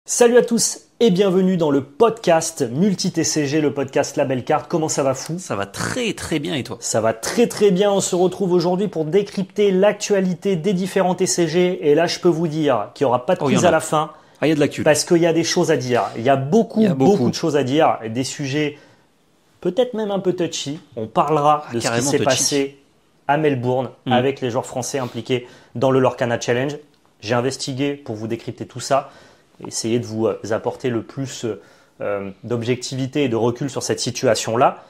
Salut à tous et bienvenue dans le podcast Multi-TCG, le podcast Label Card. Comment ça va fou? Ça va très très bien et toi? Ça va très très bien, on se retrouve aujourd'hui pour décrypter l'actualité des différents TCG et là je peux vous dire qu'il n'y aura pas de quiz à la fin. Ah, il y a de l'actu. Parce qu'il y a des choses à dire, il y a beaucoup de choses à dire, des sujets peut-être même un peu touchy. On parlera de ce qui s'est passé à Melbourne avec les joueurs français impliqués dans le Lorcana Challenge. J'ai investigué pour vous décrypter tout ça. Essayer de vous apporter le plus d'objectivité et de recul sur cette situation-là.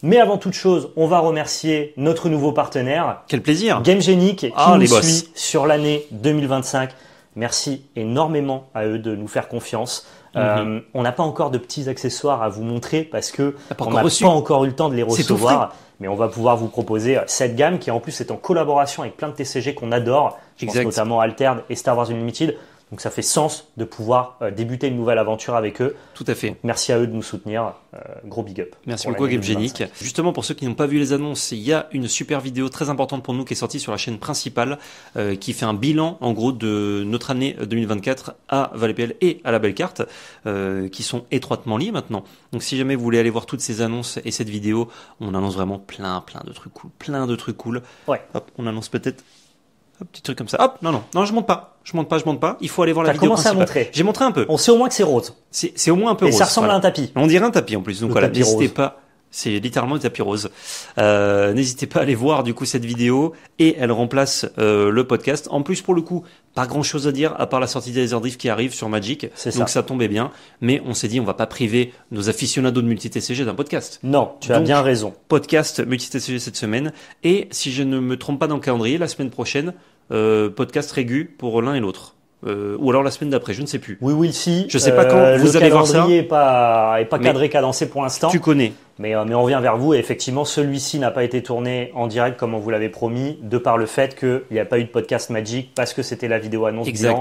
Mais avant toute chose, on va remercier notre nouveau partenaire. Quel plaisir. GameGenic qui nous suit sur l'année 2025. Merci énormément à eux de nous faire confiance. On n'a pas encore de petits accessoires à vous montrer parce qu'on n'a pas encore eu le temps de les recevoir. Mais on va pouvoir vous proposer cette gamme qui en plus est en collaboration avec plein de TCG qu'on adore. Je pense notamment Altered et Star Wars Unlimited. Donc ça fait sens de pouvoir débuter une nouvelle aventure avec eux. Tout à fait. Donc, merci à eux de nous soutenir. Gros big up. Merci beaucoup GameGenic. Justement, pour ceux qui n'ont pas vu les annonces, il y a une super vidéo très importante pour nous qui est sortie sur la chaîne principale qui fait un bilan en gros de notre année 2024 à Valépel et à Label Card qui sont étroitement liés maintenant. Donc si jamais vous voulez aller voir toutes ces annonces et cette vidéo, on annonce vraiment plein de trucs cool. Plein de trucs cool. Ouais. Hop, on annonce peut-être un petit truc comme ça. Hop, non, je monte pas. Je monte pas. Il faut aller voir la vidéo principale. À montrer. J'ai montré un peu. On sait au moins que c'est rose. C'est au moins un peu et rose. Et ça ressemble à un tapis. On dirait un tapis en plus. Donc voilà, n'hésitez pas. C'est littéralement le tapis rose. N'hésitez pas à aller voir du coup cette vidéo et elle remplace le podcast. En plus pour le coup, pas grand chose à dire à part la sortie des Laserdrift qui arrive sur Magic. Donc ça tombait bien. Mais on s'est dit on va pas priver nos aficionados de multi-TCG d'un podcast. Non, tu as bien raison. Podcast multi-TCG cette semaine. Et si je ne me trompe pas dans le calendrier, la semaine prochaine, podcast régu pour l'un et l'autre. Ou alors la semaine d'après, je ne sais plus. Oui, si. Je sais pas quand vous allez voir ça. Le calendrier n'est pas cadré, cadencé pour l'instant. Tu connais. Mais on revient vers vous et effectivement, celui-ci n'a pas été tourné en direct comme on vous l'avait promis, de par le fait qu'il n'y a pas eu de podcast Magic parce que c'était la vidéo annonce bilan.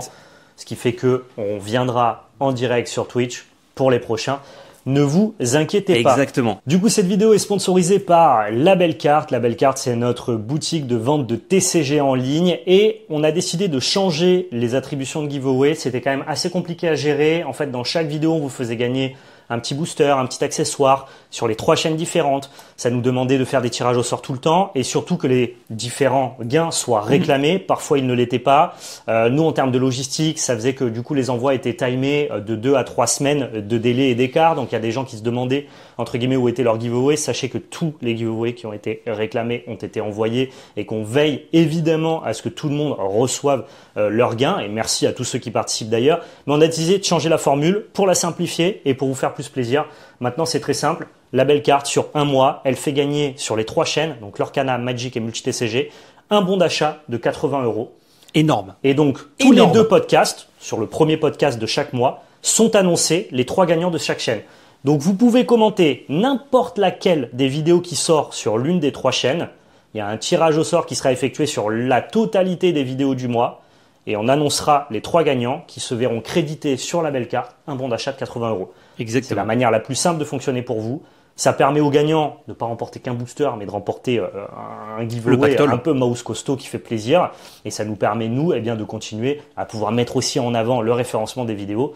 Ce qui fait qu'on viendra en direct sur Twitch pour les prochains. Ne vous inquiétez pas. Exactement. Du coup, cette vidéo est sponsorisée par Label Card. Label Card, c'est notre boutique de vente de TCG en ligne et on a décidé de changer les attributions de giveaway. C'était quand même assez compliqué à gérer. En fait, dans chaque vidéo, on vous faisait gagner un petit booster, un petit accessoire sur les 3 chaînes différentes. Ça nous demandait de faire des tirages au sort tout le temps et surtout que les différents gains soient réclamés. Parfois, ils ne l'étaient pas. Nous, en termes de logistique, ça faisait que du coup, les envois étaient timés de 2 à 3 semaines de délai et d'écart. Donc, il y a des gens qui se demandaient, entre guillemets, où était leur giveaway. Sachez que tous les giveaways qui ont été réclamés ont été envoyés et qu'on veille évidemment à ce que tout le monde reçoive leurs gains. Et merci à tous ceux qui participent d'ailleurs. Mais on a décidé de changer la formule pour la simplifier et pour vous faire plus plaisir. Maintenant, c'est très simple. Label Card sur un mois, elle fait gagner sur les 3 chaînes, donc Lorcana, Magic et Multi-TCG, un bon d'achat de 80 €. Énorme. Et donc, tous les 2 podcasts, sur le premier podcast de chaque mois, sont annoncés, les 3 gagnants de chaque chaîne. Donc, vous pouvez commenter n'importe laquelle des vidéos qui sort sur l'une des 3 chaînes. Il y a un tirage au sort qui sera effectué sur la totalité des vidéos du mois. Et on annoncera les 3 gagnants qui se verront crédités sur Label Card un bon d'achat de 80 €. Exactement. C'est la manière la plus simple de fonctionner pour vous. Ça permet aux gagnants de ne pas remporter qu'un booster, mais de remporter un giveaway un peu mouse costaud qui fait plaisir. Et ça nous permet, nous, de continuer à pouvoir mettre aussi en avant le référencement des vidéos.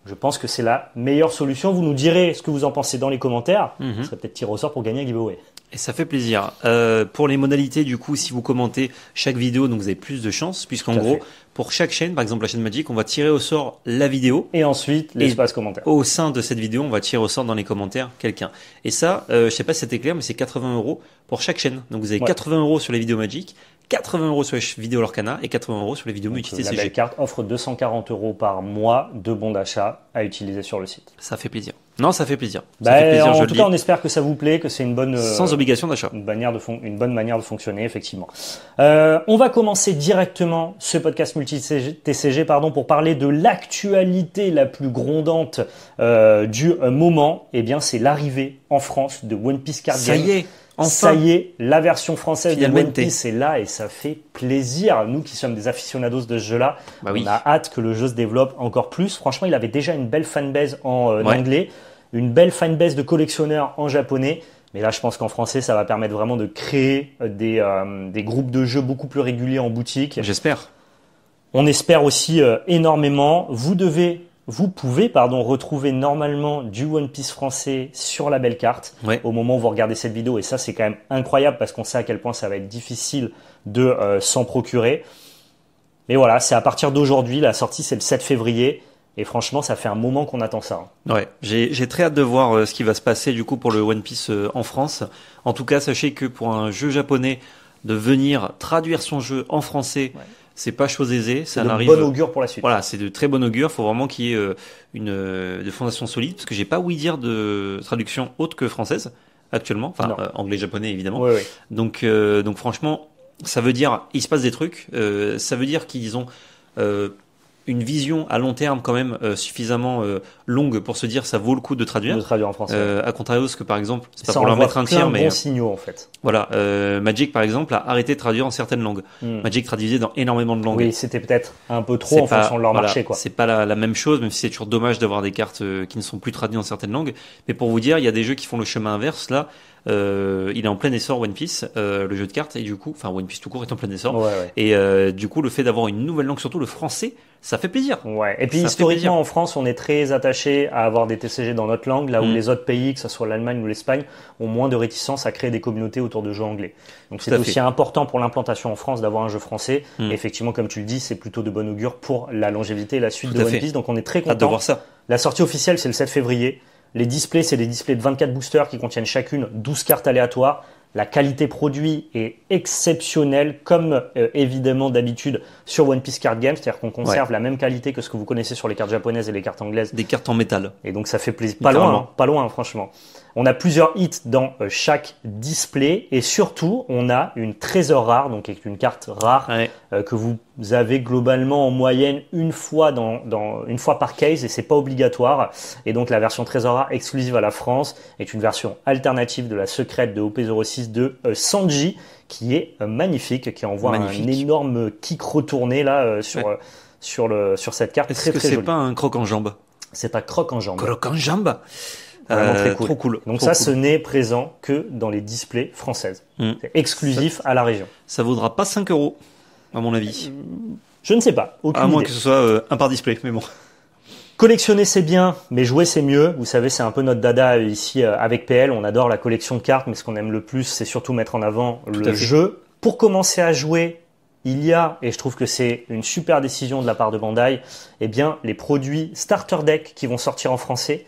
Je pense que c'est la meilleure solution. Vous nous direz ce que vous en pensez dans les commentaires. Ce serait peut-être tiré au sort pour gagner un giveaway. Et ça fait plaisir. Pour les modalités, du coup, si vous commentez chaque vidéo, donc vous avez plus de chance, puisqu'en gros, pour chaque chaîne, par exemple la chaîne Magic, on va tirer au sort la vidéo. Et ensuite, l'espace commentaire. Au sein de cette vidéo, on va tirer au sort dans les commentaires quelqu'un. Et ça, je sais pas si c'était clair, mais c'est 80 € pour chaque chaîne. Donc vous avez 80 € sur les vidéos Magic, 80 € sur les vidéos Lorcana et 80 € sur les vidéos Multi-TCG. Label Card offre 240 € par mois de bons d'achat à utiliser sur le site. Ça fait plaisir. Non, ça fait plaisir. En tout cas, on espère que ça vous plaît, que c'est une bonne sans obligation d'achat, une bonne manière de fonctionner, effectivement. On va commencer directement ce podcast multi-TCG pour parler de l'actualité la plus grondante du moment. Eh bien, c'est l'arrivée en France de One Piece Card Game. Ça y est. Enfin, ça y est, la version française de One Piece est là et ça fait plaisir. Nous qui sommes des aficionados de ce jeu-là, on a hâte que le jeu se développe encore plus. Franchement, il avait déjà une belle fanbase en anglais, une belle fanbase de collectionneurs en japonais. Mais là, je pense qu'en français, ça va permettre vraiment de créer des groupes de jeux beaucoup plus réguliers en boutique. J'espère. On espère aussi énormément. Vous devez vous pouvez retrouver normalement du One Piece français sur la belle carte au moment où vous regardez cette vidéo. Et ça, c'est quand même incroyable parce qu'on sait à quel point ça va être difficile de s'en procurer. Mais voilà, c'est à partir d'aujourd'hui. La sortie, c'est le 7 février. Et franchement, ça fait un moment qu'on attend ça. Ouais, j'ai très hâte de voir ce qui va se passer du coup pour le One Piece en France. En tout cas, sachez que pour un jeu japonais, de venir traduire son jeu en français, c'est pas chose aisée. C'est de bon augure pour la suite. Voilà, c'est de très bon augure. Faut vraiment qu'il y ait de fondation solide, parce que j'ai pas ouï dire de traduction autre que française actuellement, enfin anglais-japonais évidemment. Oui. Donc franchement, ça veut dire il se passe des trucs. Ça veut dire qu'ils ont une vision à long terme quand même suffisamment longue pour se dire ça vaut le coup de traduire. De traduire en français. À contrario, que par exemple, c'est pas pour leur mettre un tir, mais bons signaux en fait. Voilà, Magic par exemple a arrêté de traduire en certaines langues. Magic traduisait dans énormément de langues. Oui, c'était peut-être un peu trop en fonction de leur marché, quoi. C'est pas la même chose, même si c'est toujours dommage d'avoir des cartes qui ne sont plus traduites dans certaines langues. Mais pour vous dire, il y a des jeux qui font le chemin inverse là. Il est en plein essor One Piece, le jeu de cartes, et du coup, enfin One Piece tout court est en plein essor. Et du coup, le fait d'avoir une nouvelle langue, surtout le français, ça fait plaisir. Ouais. Et puis historiquement en France, on est très attaché à avoir des TCG dans notre langue, là où les autres pays, que ce soit l'Allemagne ou l'Espagne, ont moins de réticence à créer des communautés autour de jeux anglais. Donc c'est aussi important pour l'implantation en France d'avoir un jeu français. Et effectivement, comme tu le dis, c'est plutôt de bon augure pour la longévité et la suite de One Piece. Donc on est très content. Hâte de voir ça. La sortie officielle, c'est le 7 février. Les displays, c'est des displays de 24 boosters qui contiennent chacune 12 cartes aléatoires. La qualité produit est exceptionnelle, comme évidemment d'habitude sur One Piece Card Game, c'est-à-dire qu'on conserve la même qualité que ce que vous connaissez sur les cartes japonaises et les cartes anglaises. Des cartes en métal. Et donc ça fait plaisir. Pas loin, franchement. On a plusieurs hits dans chaque display et surtout, on a une trésor rare, donc avec une carte rare que vous avez globalement en moyenne une fois une fois par case et c'est pas obligatoire. Et donc la version trésor rare exclusive à la France est une version alternative de la secrète de OP06 de Sanji qui est magnifique, qui envoie un énorme kick retourné là sur cette carte. Est-ce que c'est pas un croc en jambe? C'est un croc en jambe. Croc en jambe. Vraiment très cool. Trop cool. Donc ce n'est présent que dans les displays françaises. C'est exclusif à la région. Ça vaudra pas 5 €, à mon avis. Je ne sais pas. À moins que ce soit un par display, mais bon. Collectionner c'est bien, mais jouer c'est mieux. Vous savez, c'est un peu notre dada ici avec PL. On adore la collection de cartes, mais ce qu'on aime le plus, c'est surtout mettre en avant le jeu. Pour commencer à jouer, il y a, et je trouve que c'est une super décision de la part de Bandai, les produits Starter Deck qui vont sortir en français.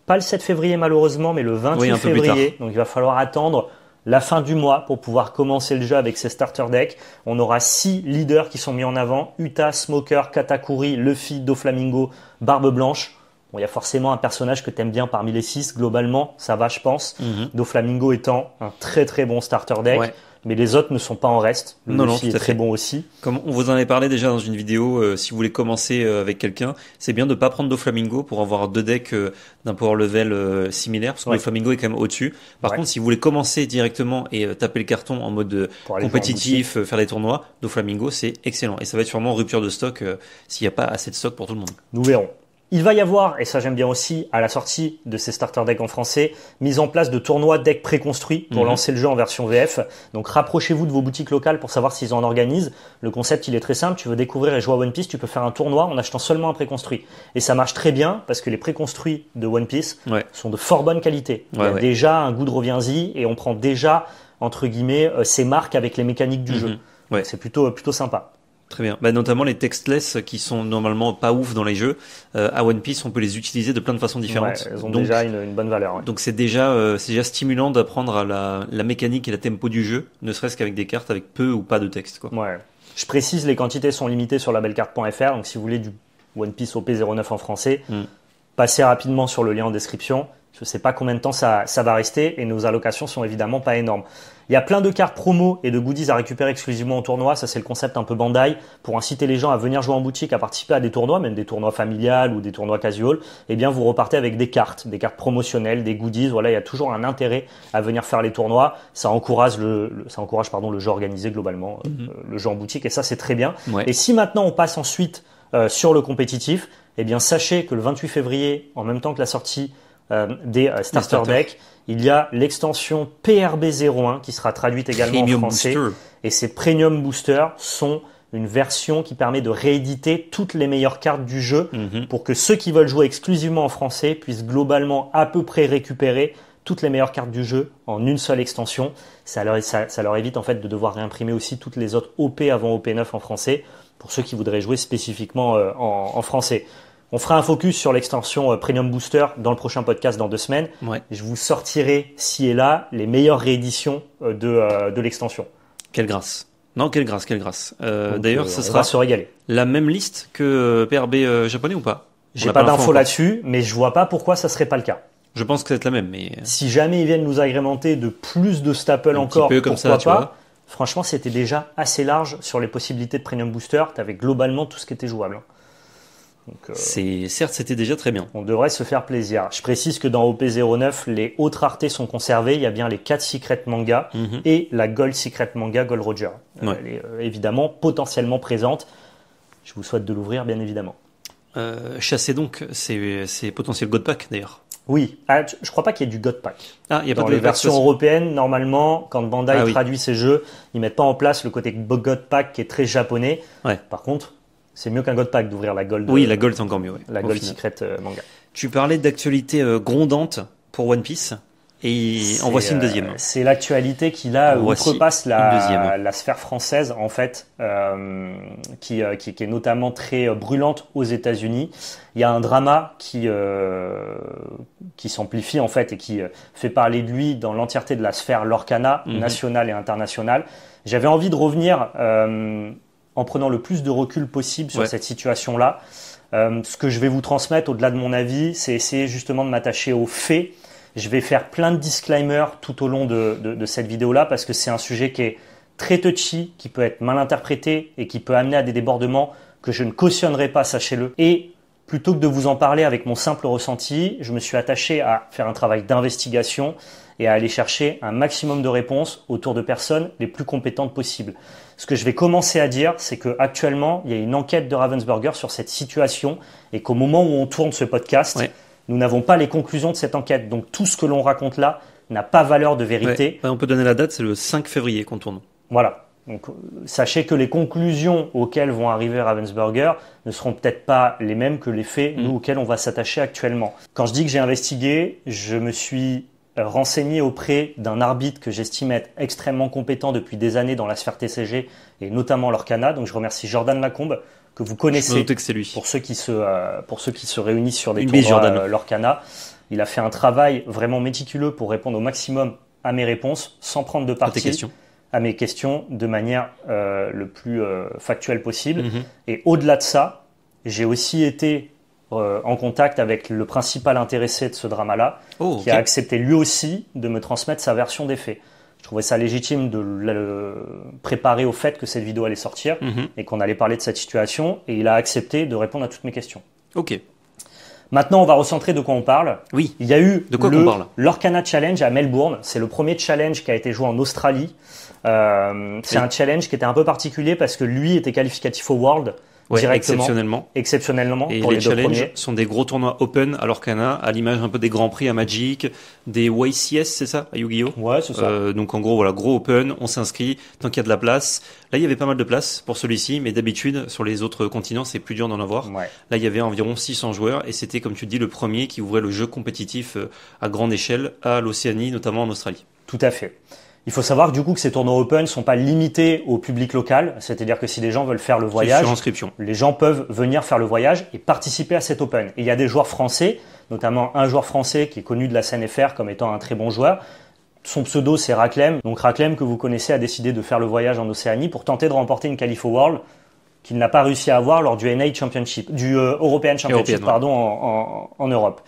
Pas le 7 février malheureusement, mais le 28 février. Donc il va falloir attendre la fin du mois pour pouvoir commencer le jeu avec ces starter decks. On aura 6 leaders qui sont mis en avant. Uta, Smoker, Katakuri, Luffy, Doflamingo, Barbe Blanche. Bon, il y a forcément un personnage que tu aimes bien parmi les 6. Globalement, ça va je pense. Doflamingo étant un très très bon starter deck. Mais les autres ne sont pas en reste. Luffy est très bon aussi. Comme on vous en avait parlé déjà dans une vidéo, si vous voulez commencer avec quelqu'un, c'est bien de ne pas prendre Doflamingo pour avoir 2 decks d'un power level similaire, parce que Doflamingo est quand même au-dessus. Par contre, si vous voulez commencer directement et taper le carton en mode compétitif, faire des tournois, Doflamingo c'est excellent. Et ça va être sûrement rupture de stock s'il n'y a pas assez de stock pour tout le monde. Nous verrons. Il va y avoir, et ça j'aime bien aussi, à la sortie de ces starter decks en français, mise en place de tournois decks préconstruits pour lancer le jeu en version VF. Donc rapprochez-vous de vos boutiques locales pour savoir s'ils en organisent. Le concept il est très simple, tu veux découvrir et jouer à One Piece, tu peux faire un tournoi en achetant seulement un préconstruit. Et ça marche très bien parce que les préconstruits de One Piece sont de fort bonne qualité. Il y a déjà un goût de reviens-y et on prend déjà, entre guillemets, ses marques avec les mécaniques du jeu. C'est plutôt sympa. Très bien. Notamment les textless qui sont normalement pas ouf dans les jeux. À One Piece, on peut les utiliser de plein de façons différentes. Elles ont déjà une bonne valeur. Donc c'est déjà stimulant d'apprendre à la mécanique et la tempo du jeu, ne serait-ce qu'avec des cartes avec peu ou pas de texte. Je précise, les quantités sont limitées sur labelcarte.fr. Donc si vous voulez du One Piece OP09 en français, passez rapidement sur le lien en description. Je ne sais pas combien de temps ça va rester et nos allocations sont évidemment pas énormes. Il y a plein de cartes promo et de goodies à récupérer exclusivement en tournoi. Ça, c'est le concept un peu Bandai pour inciter les gens à venir jouer en boutique, à participer à des tournois, même des tournois familiales ou des tournois casual. Eh bien, vous repartez avec des cartes promotionnelles, des goodies. Voilà, il y a toujours un intérêt à venir faire les tournois. Ça encourage le jeu organisé globalement, le jeu en boutique et ça, c'est très bien. Et si maintenant on passe ensuite sur le compétitif, eh bien, sachez que le 28 février, en même temps que la sortie des starter decks, il y a l'extension PRB01 qui sera traduite également en français. Et ces premium boosters sont une version qui permet de rééditer toutes les meilleures cartes du jeu pour que ceux qui veulent jouer exclusivement en français puissent globalement à peu près récupérer toutes les meilleures cartes du jeu en une seule extension. Ça leur évite en fait de devoir réimprimer aussi toutes les autres OP avant OP9 en français pour ceux qui voudraient jouer spécifiquement en français. On fera un focus sur l'extension Premium Booster dans le prochain podcast dans 2 semaines. Ouais. Je vous sortirai ci et là les meilleures rééditions de l'extension. Quelle grâce. Non, quelle grâce. D'ailleurs, ce on sera va se régaler. la même liste que PRB japonais ou pas? J'ai pas d'infos là-dessus, mais je vois pas pourquoi ça serait pas le cas. Je pense que ça va être la même, mais... Si jamais ils viennent nous agrémenter de plus de staples encore, peu comme pourquoi ça, tu pas. vois. Franchement, c'était déjà assez large sur les possibilités de Premium Booster. Tu avais globalement tout ce qui était jouable. Donc, certes, c'était déjà très bien. On devrait se faire plaisir. Je précise que dans OP09, les autres raretés sont conservées. Il y a bien les 4 Secret Manga et la Gold Secret Manga Gold Roger. Ouais. Elle est évidemment potentiellement présente. Je vous souhaite de l'ouvrir, bien évidemment. Chasser donc, c'est potentiel God Pack d'ailleurs. Oui, je crois pas qu'il y ait du God Pack. Ah, il n'y a pas Dans de les God Pack versions européennes, normalement, quand Bandai oui. traduit ses jeux, ils mettent pas en place le côté God Pack qui est très japonais. Ouais. Par contre, c'est mieux qu'un God Pack d'ouvrir la Gold. Oui, la Gold c'est encore mieux. Ouais, la Gold Secret Manga. Tu parlais d'actualité grondante pour One Piece et en voici une deuxième. C'est l'actualité qui là outrepasse la sphère française en fait, qui est notamment très brûlante aux États-Unis. Il y a un drama qui s'amplifie en fait et qui fait parler de lui dans l'entièreté de la sphère Lorcana, nationale et internationale. J'avais envie de revenir en prenant le plus de recul possible sur cette situation-là. Ce que je vais vous transmettre au-delà de mon avis, c'est essayer justement de m'attacher aux faits. Je vais faire plein de disclaimers tout au long de cette vidéo-là parce que c'est un sujet qui est très touchy, qui peut être mal interprété et qui peut amener à des débordements que je ne cautionnerai pas, sachez-le. Et plutôt que de vous en parler avec mon simple ressenti, je me suis attaché à faire un travail d'investigation et à aller chercher un maximum de réponses autour de personnes les plus compétentes possibles. Ce que je vais commencer à dire, c'est qu'actuellement, il y a une enquête de Ravensburger sur cette situation et qu'au moment où on tourne ce podcast, nous n'avons pas les conclusions de cette enquête. Donc tout ce que l'on raconte là n'a pas valeur de vérité. On peut donner la date, c'est le 5 février qu'on tourne. Voilà. Donc sachez que les conclusions auxquelles vont arriver Ravensburger ne seront peut-être pas les mêmes que les faits auxquels on va s'attacher actuellement. Quand je dis que j'ai investigué, je me suis renseigné auprès d'un arbitre que j'estime être extrêmement compétent depuis des années dans la sphère TCG et notamment l'Orcana. Donc je remercie Jordan Lacombe que vous connaissez que c'est lui. pour ceux qui se réunissent sur des tournois l'Orcana. Il a fait un travail vraiment méticuleux pour répondre au maximum à mes réponses sans prendre de parti à mes questions de manière le plus factuelle possible. Et au-delà de ça, j'ai aussi été en contact avec le principal intéressé de ce drama-là, qui a accepté lui aussi de me transmettre sa version des faits. Je trouvais ça légitime de le préparer au fait que cette vidéo allait sortir et qu'on allait parler de cette situation, et il a accepté de répondre à toutes mes questions. Ok. Maintenant, on va recentrer de quoi on parle. Oui. Il y a eu l'Orcana Challenge à Melbourne. C'est le premier challenge qui a été joué en Australie. C'est un challenge qui était un peu particulier parce que lui était qualificatif au World. Directement, exceptionnellement et pour les deux challenges premiers. sont des gros tournois open à l'Orcana, à l'image un peu des grands prix à Magic, des YCS, c'est ça, à Yu-Gi-Oh. Ouais, c'est ça. Donc en gros, voilà, gros open, on s'inscrit tant qu'il y a de la place. Là, il y avait pas mal de place pour celui-ci, mais d'habitude sur les autres continents, c'est plus dur d'en avoir. Ouais. Là, il y avait environ 600 joueurs et c'était, comme tu dis, le premier qui ouvrait le jeu compétitif à grande échelle à l'Océanie, notamment en Australie. Tout à fait. Il faut savoir du coup que ces tournois open sont pas limités au public local, c'est-à-dire que si des gens veulent faire le voyage, sur inscription. Les gens peuvent venir faire le voyage et participer à cet open. Et il y a des joueurs français, notamment un joueur français qui est connu de la scène FR comme étant un très bon joueur. Son pseudo c'est Raclem. Donc Raclem que vous connaissez a décidé de faire le voyage en Océanie pour tenter de remporter une qualif au World qu'il n'a pas réussi à avoir lors du NA Championship, du European Championship en Europe.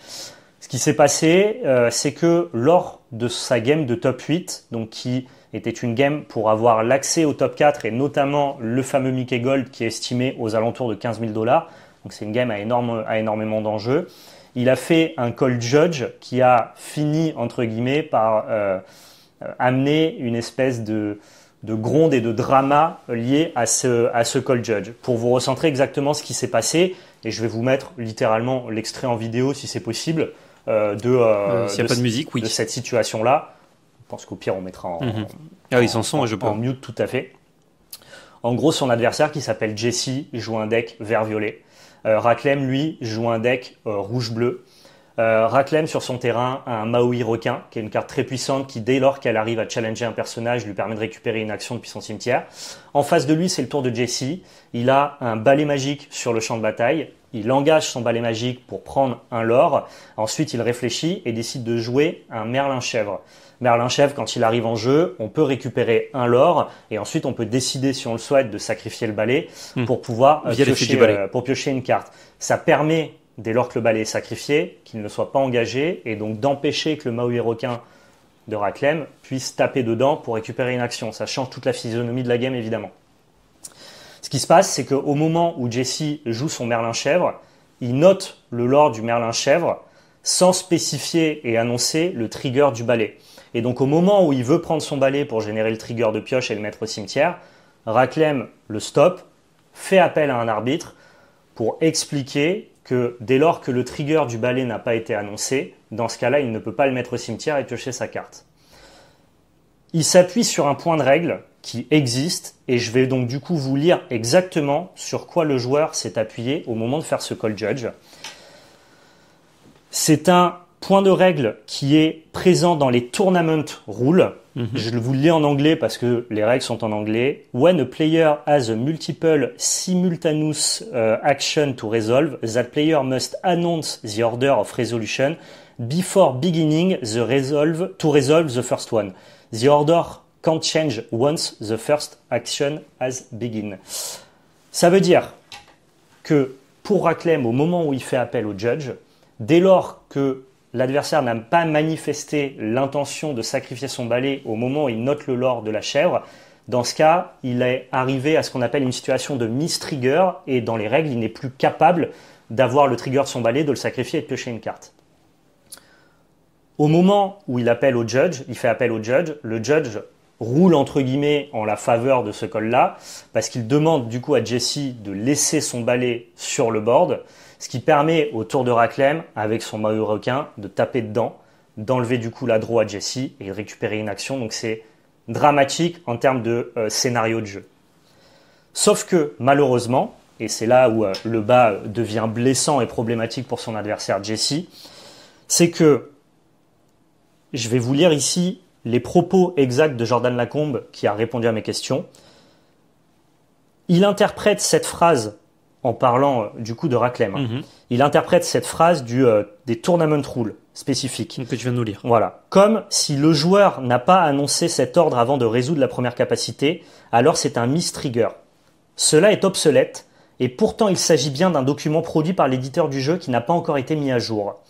Ce qui s'est passé, c'est que lors de sa game de top 8, donc qui était une game pour avoir l'accès au top 4 et notamment le fameux Mickey Gold qui est estimé aux alentours de $15 000, donc c'est une game à énormément d'enjeux, il a fait un call judge qui a fini, entre guillemets, par amener une espèce de gronde et de drama lié à ce call judge. Pour vous recentrer exactement ce qui s'est passé, et je vais vous mettre littéralement l'extrait en vidéo si c'est possible, s'il n'y a pas de musique, oui. De cette situation-là. Je pense qu'au pire, on mettra ils s'en sont, je pense. En mute, tout à fait. En gros, son adversaire qui s'appelle Jesse joue un deck vert-violet. Raclem, lui, joue un deck rouge-bleu. Raclem, sur son terrain, a un Maui requin, qui est une carte très puissante qui, dès lors qu'elle arrive à challenger un personnage, lui permet de récupérer une action depuis son cimetière. En face de lui, c'est le tour de Jesse. Il a un balai magique sur le champ de bataille. Il engage son balai magique pour prendre un lore. Ensuite, il réfléchit et décide de jouer un Merlin-Chèvre. Merlin-Chèvre, quand il arrive en jeu, on peut récupérer un lore et ensuite on peut décider, si on le souhaite, de sacrifier le balai pour pouvoir piocher une carte. Ça permet, dès lors que le balai est sacrifié, qu'il ne soit pas engagé et donc d'empêcher que le Maui requin de Raclem puisse taper dedans pour récupérer une action. Ça change toute la physionomie de la game, évidemment. Ce qui se passe, c'est qu'au moment où Jesse joue son Merlin-Chèvre, il note le lore du Merlin-Chèvre sans spécifier et annoncer le trigger du balai. Et donc au moment où il veut prendre son balai pour générer le trigger de pioche et le mettre au cimetière, Raclem le stoppe, fait appel à un arbitre pour expliquer que dès lors que le trigger du balai n'a pas été annoncé, dans ce cas-là, il ne peut pas le mettre au cimetière et piocher sa carte. Il s'appuie sur un point de règle qui existe et je vais donc du coup vous lire exactement sur quoi le joueur s'est appuyé au moment de faire ce call judge. C'est un point de règle qui est présent dans les tournament rules. Je vous le lis en anglais parce que les règles sont en anglais. When a player has a multiple simultaneous action to resolve, that player must announce the order of resolution before beginning to resolve the first one. The order can't change once the first action has begun. Ça veut dire que pour Raclem, au moment où il fait appel au judge, dès lors que l'adversaire n'a pas manifesté l'intention de sacrifier son balai au moment où il note le lore de la chèvre, dans ce cas, il est arrivé à ce qu'on appelle une situation de miss-trigger et dans les règles, il n'est plus capable d'avoir le trigger de son balai, de le sacrifier et de piocher une carte. Au moment où il appelle au judge, il fait appel au judge, le judge roule entre guillemets en la faveur de ce call-là parce qu'il demande du coup à Jesse de laisser son balai sur le board, ce qui permet au tour de Raclem, avec son Maui requin, de taper dedans, d'enlever du coup la draw à Jesse et de récupérer une action. Donc c'est dramatique en termes de scénario de jeu. Sauf que malheureusement, et c'est là où le bas devient blessant et problématique pour son adversaire Jesse, c'est que, je vais vous lire ici les propos exacts de Jordan Lacombe qui a répondu à mes questions. Il interprète cette phrase en parlant du coup de Raclem. Il interprète cette phrase des tournament rules spécifiques. Que tu viens de nous lire. Voilà. Comme si le joueur n'a pas annoncé cet ordre avant de résoudre la première capacité, alors c'est un miss-trigger. Cela est obsolète et pourtant il s'agit bien d'un document produit par l'éditeur du jeu qui n'a pas encore été mis à jour.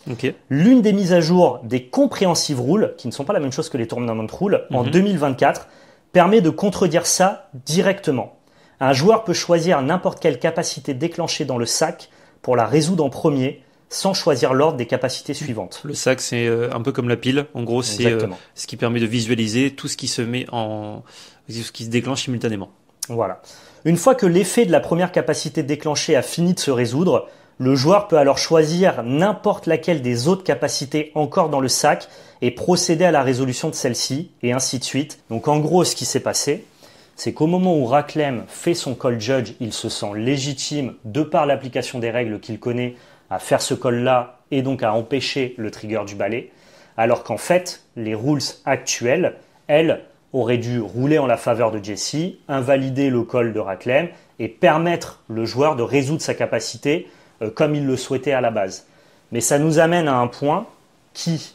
L'une des mises à jour des comprehensive rules, qui ne sont pas la même chose que les tournament rules, en 2024, permet de contredire ça directement. Un joueur peut choisir n'importe quelle capacité déclenchée dans le sac pour la résoudre en premier, sans choisir l'ordre des capacités suivantes. Le sac, c'est un peu comme la pile. En gros, c'est ce qui permet de visualiser tout ce qui se ce qui se déclenche simultanément. Voilà. Une fois que l'effet de la première capacité déclenchée a fini de se résoudre, le joueur peut alors choisir n'importe laquelle des autres capacités encore dans le sac et procéder à la résolution de celle-ci, et ainsi de suite. Donc en gros, ce qui s'est passé, c'est qu'au moment où Raclem fait son call judge, il se sent légitime, de par l'application des règles qu'il connaît, à faire ce call-là et donc à empêcher le trigger du balai, alors qu'en fait, les rules actuelles, elles, auraient dû rouler en la faveur de Jesse, invalider le call de Raclem et permettre le joueur de résoudre sa capacité comme il le souhaitait à la base. Mais ça nous amène à un point qui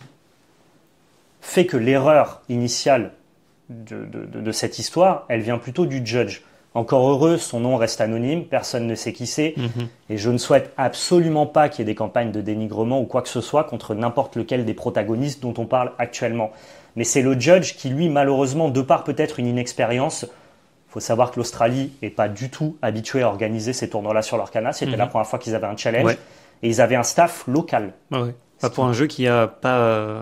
fait que l'erreur initiale de cette histoire, elle vient plutôt du judge. Encore heureux, son nom reste anonyme, personne ne sait qui c'est, et je ne souhaite absolument pas qu'il y ait des campagnes de dénigrement ou quoi que ce soit contre n'importe lequel des protagonistes dont on parle actuellement. Mais c'est le judge qui, lui, malheureusement, de par peut-être une inexpérience, il faut savoir que l'Australie n'est pas du tout habituée à organiser ces tournois-là sur leur canal, c'était la première fois qu'ils avaient un challenge, et ils avaient un staff local. Pas pour un jeu qui a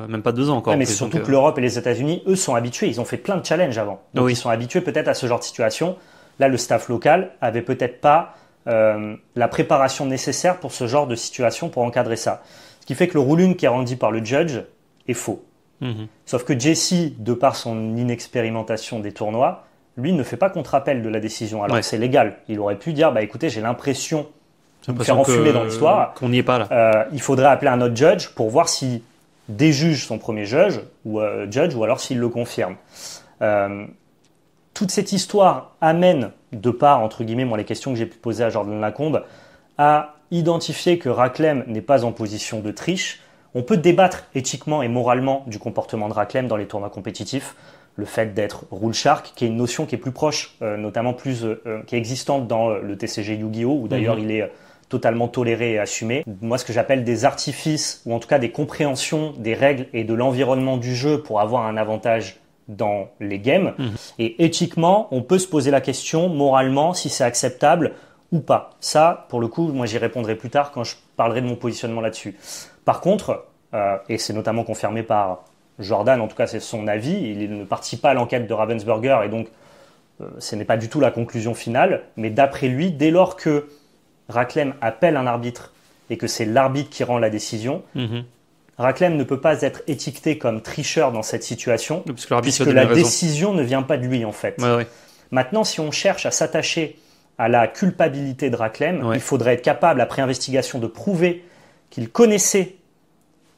même pas 2 ans encore. Mais c'est surtout que l'Europe et les États-Unis, eux, sont habitués. Ils ont fait plein de challenges avant. Donc, ils sont habitués peut-être à ce genre de situation. Là, le staff local avait peut-être pas la préparation nécessaire pour ce genre de situation pour encadrer ça. Ce qui fait que le ruling qui est rendu par le judge est faux. Sauf que Jesse, de par son inexpérimentation des tournois, lui ne fait pas contre-appel de la décision, alors que c'est légal. Il aurait pu dire, écoutez, j'ai l'impression de me faire enfumer dans l'histoire. Qu'on n'y est pas là. Il faudrait appeler un autre judge pour voir s'il déjuge son premier judge ou alors s'il le confirme. Toute cette histoire amène, de par, entre guillemets, les questions que j'ai pu poser à Jordan Lacombe, à identifier que Racklem n'est pas en position de triche. On peut débattre éthiquement et moralement du comportement de Racklem dans les tournois compétitifs. Le fait d'être rule shark, qui est une notion qui est plus proche, notamment qui est existante dans le TCG Yu-Gi-Oh! Où d'ailleurs il est totalement toléré et assumé. Moi, ce que j'appelle des artifices, ou en tout cas des compréhensions des règles et de l'environnement du jeu pour avoir un avantage dans les games. Et éthiquement, on peut se poser la question, moralement, si c'est acceptable ou pas. Ça, pour le coup, moi j'y répondrai plus tard quand je parlerai de mon positionnement là-dessus. Par contre, et c'est notamment confirmé par Jordan, en tout cas c'est son avis, il ne participe pas à l'enquête de Ravensburger et donc ce n'est pas du tout la conclusion finale, mais d'après lui, dès lors que Racklem appelle un arbitre et que c'est l'arbitre qui rend la décision, Racklem ne peut pas être étiqueté comme tricheur dans cette situation, puisque la décision ne vient pas de lui en fait. Ouais. Maintenant, si on cherche à s'attacher à la culpabilité de Racklem, il faudrait être capable, après investigation, de prouver qu'il connaissait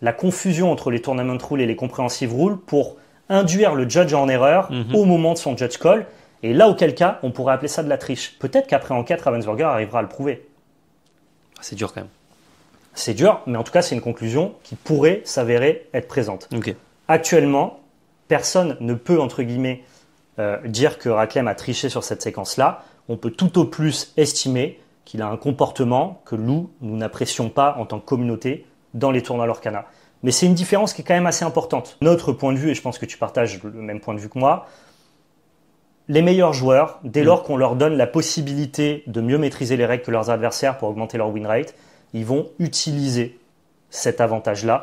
la confusion entre les tournament rules et les comprehensive rules pour induire le judge en erreur au moment de son judge call. Et là, auquel cas, on pourrait appeler ça de la triche. Peut-être qu'après enquête, Ravensburger arrivera à le prouver. C'est dur quand même. C'est dur, mais en tout cas, c'est une conclusion qui pourrait s'avérer être présente. Okay. Actuellement, personne ne peut, entre guillemets, dire que Racklem a triché sur cette séquence-là. On peut tout au plus estimer qu'il a un comportement que nous n'apprécions pas en tant que communauté dans les tournois Lorcana. Mais c'est une différence qui est quand même assez importante. Notre point de vue, et je pense que tu partages le même point de vue que moi, les meilleurs joueurs, dès lors qu'on leur donne la possibilité de mieux maîtriser les règles que leurs adversaires pour augmenter leur win rate, ils vont utiliser cet avantage-là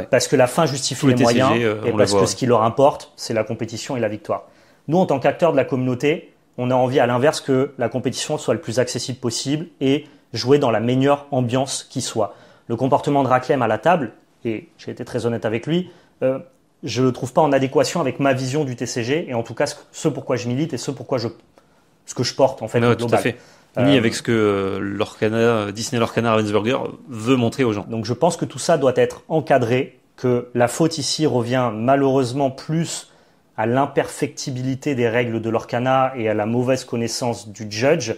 parce que la fin justifie les moyens et parce que ce qui leur importe, c'est la compétition et la victoire. Nous, en tant qu'acteurs de la communauté, on a envie à l'inverse que la compétition soit le plus accessible possible et jouer dans la meilleure ambiance qui soit. Le comportement de Racklem à la table, et j'ai été très honnête avec lui, je ne le trouve pas en adéquation avec ma vision du TCG et en tout cas ce pourquoi je milite et ce que je porte en fait. Tout à fait. Ni avec ce que Disney Lorcana Ravensburger veut montrer aux gens. Donc je pense que tout ça doit être encadré, que la faute ici revient malheureusement plus à l'imperfectibilité des règles de l'Orcana et à la mauvaise connaissance du judge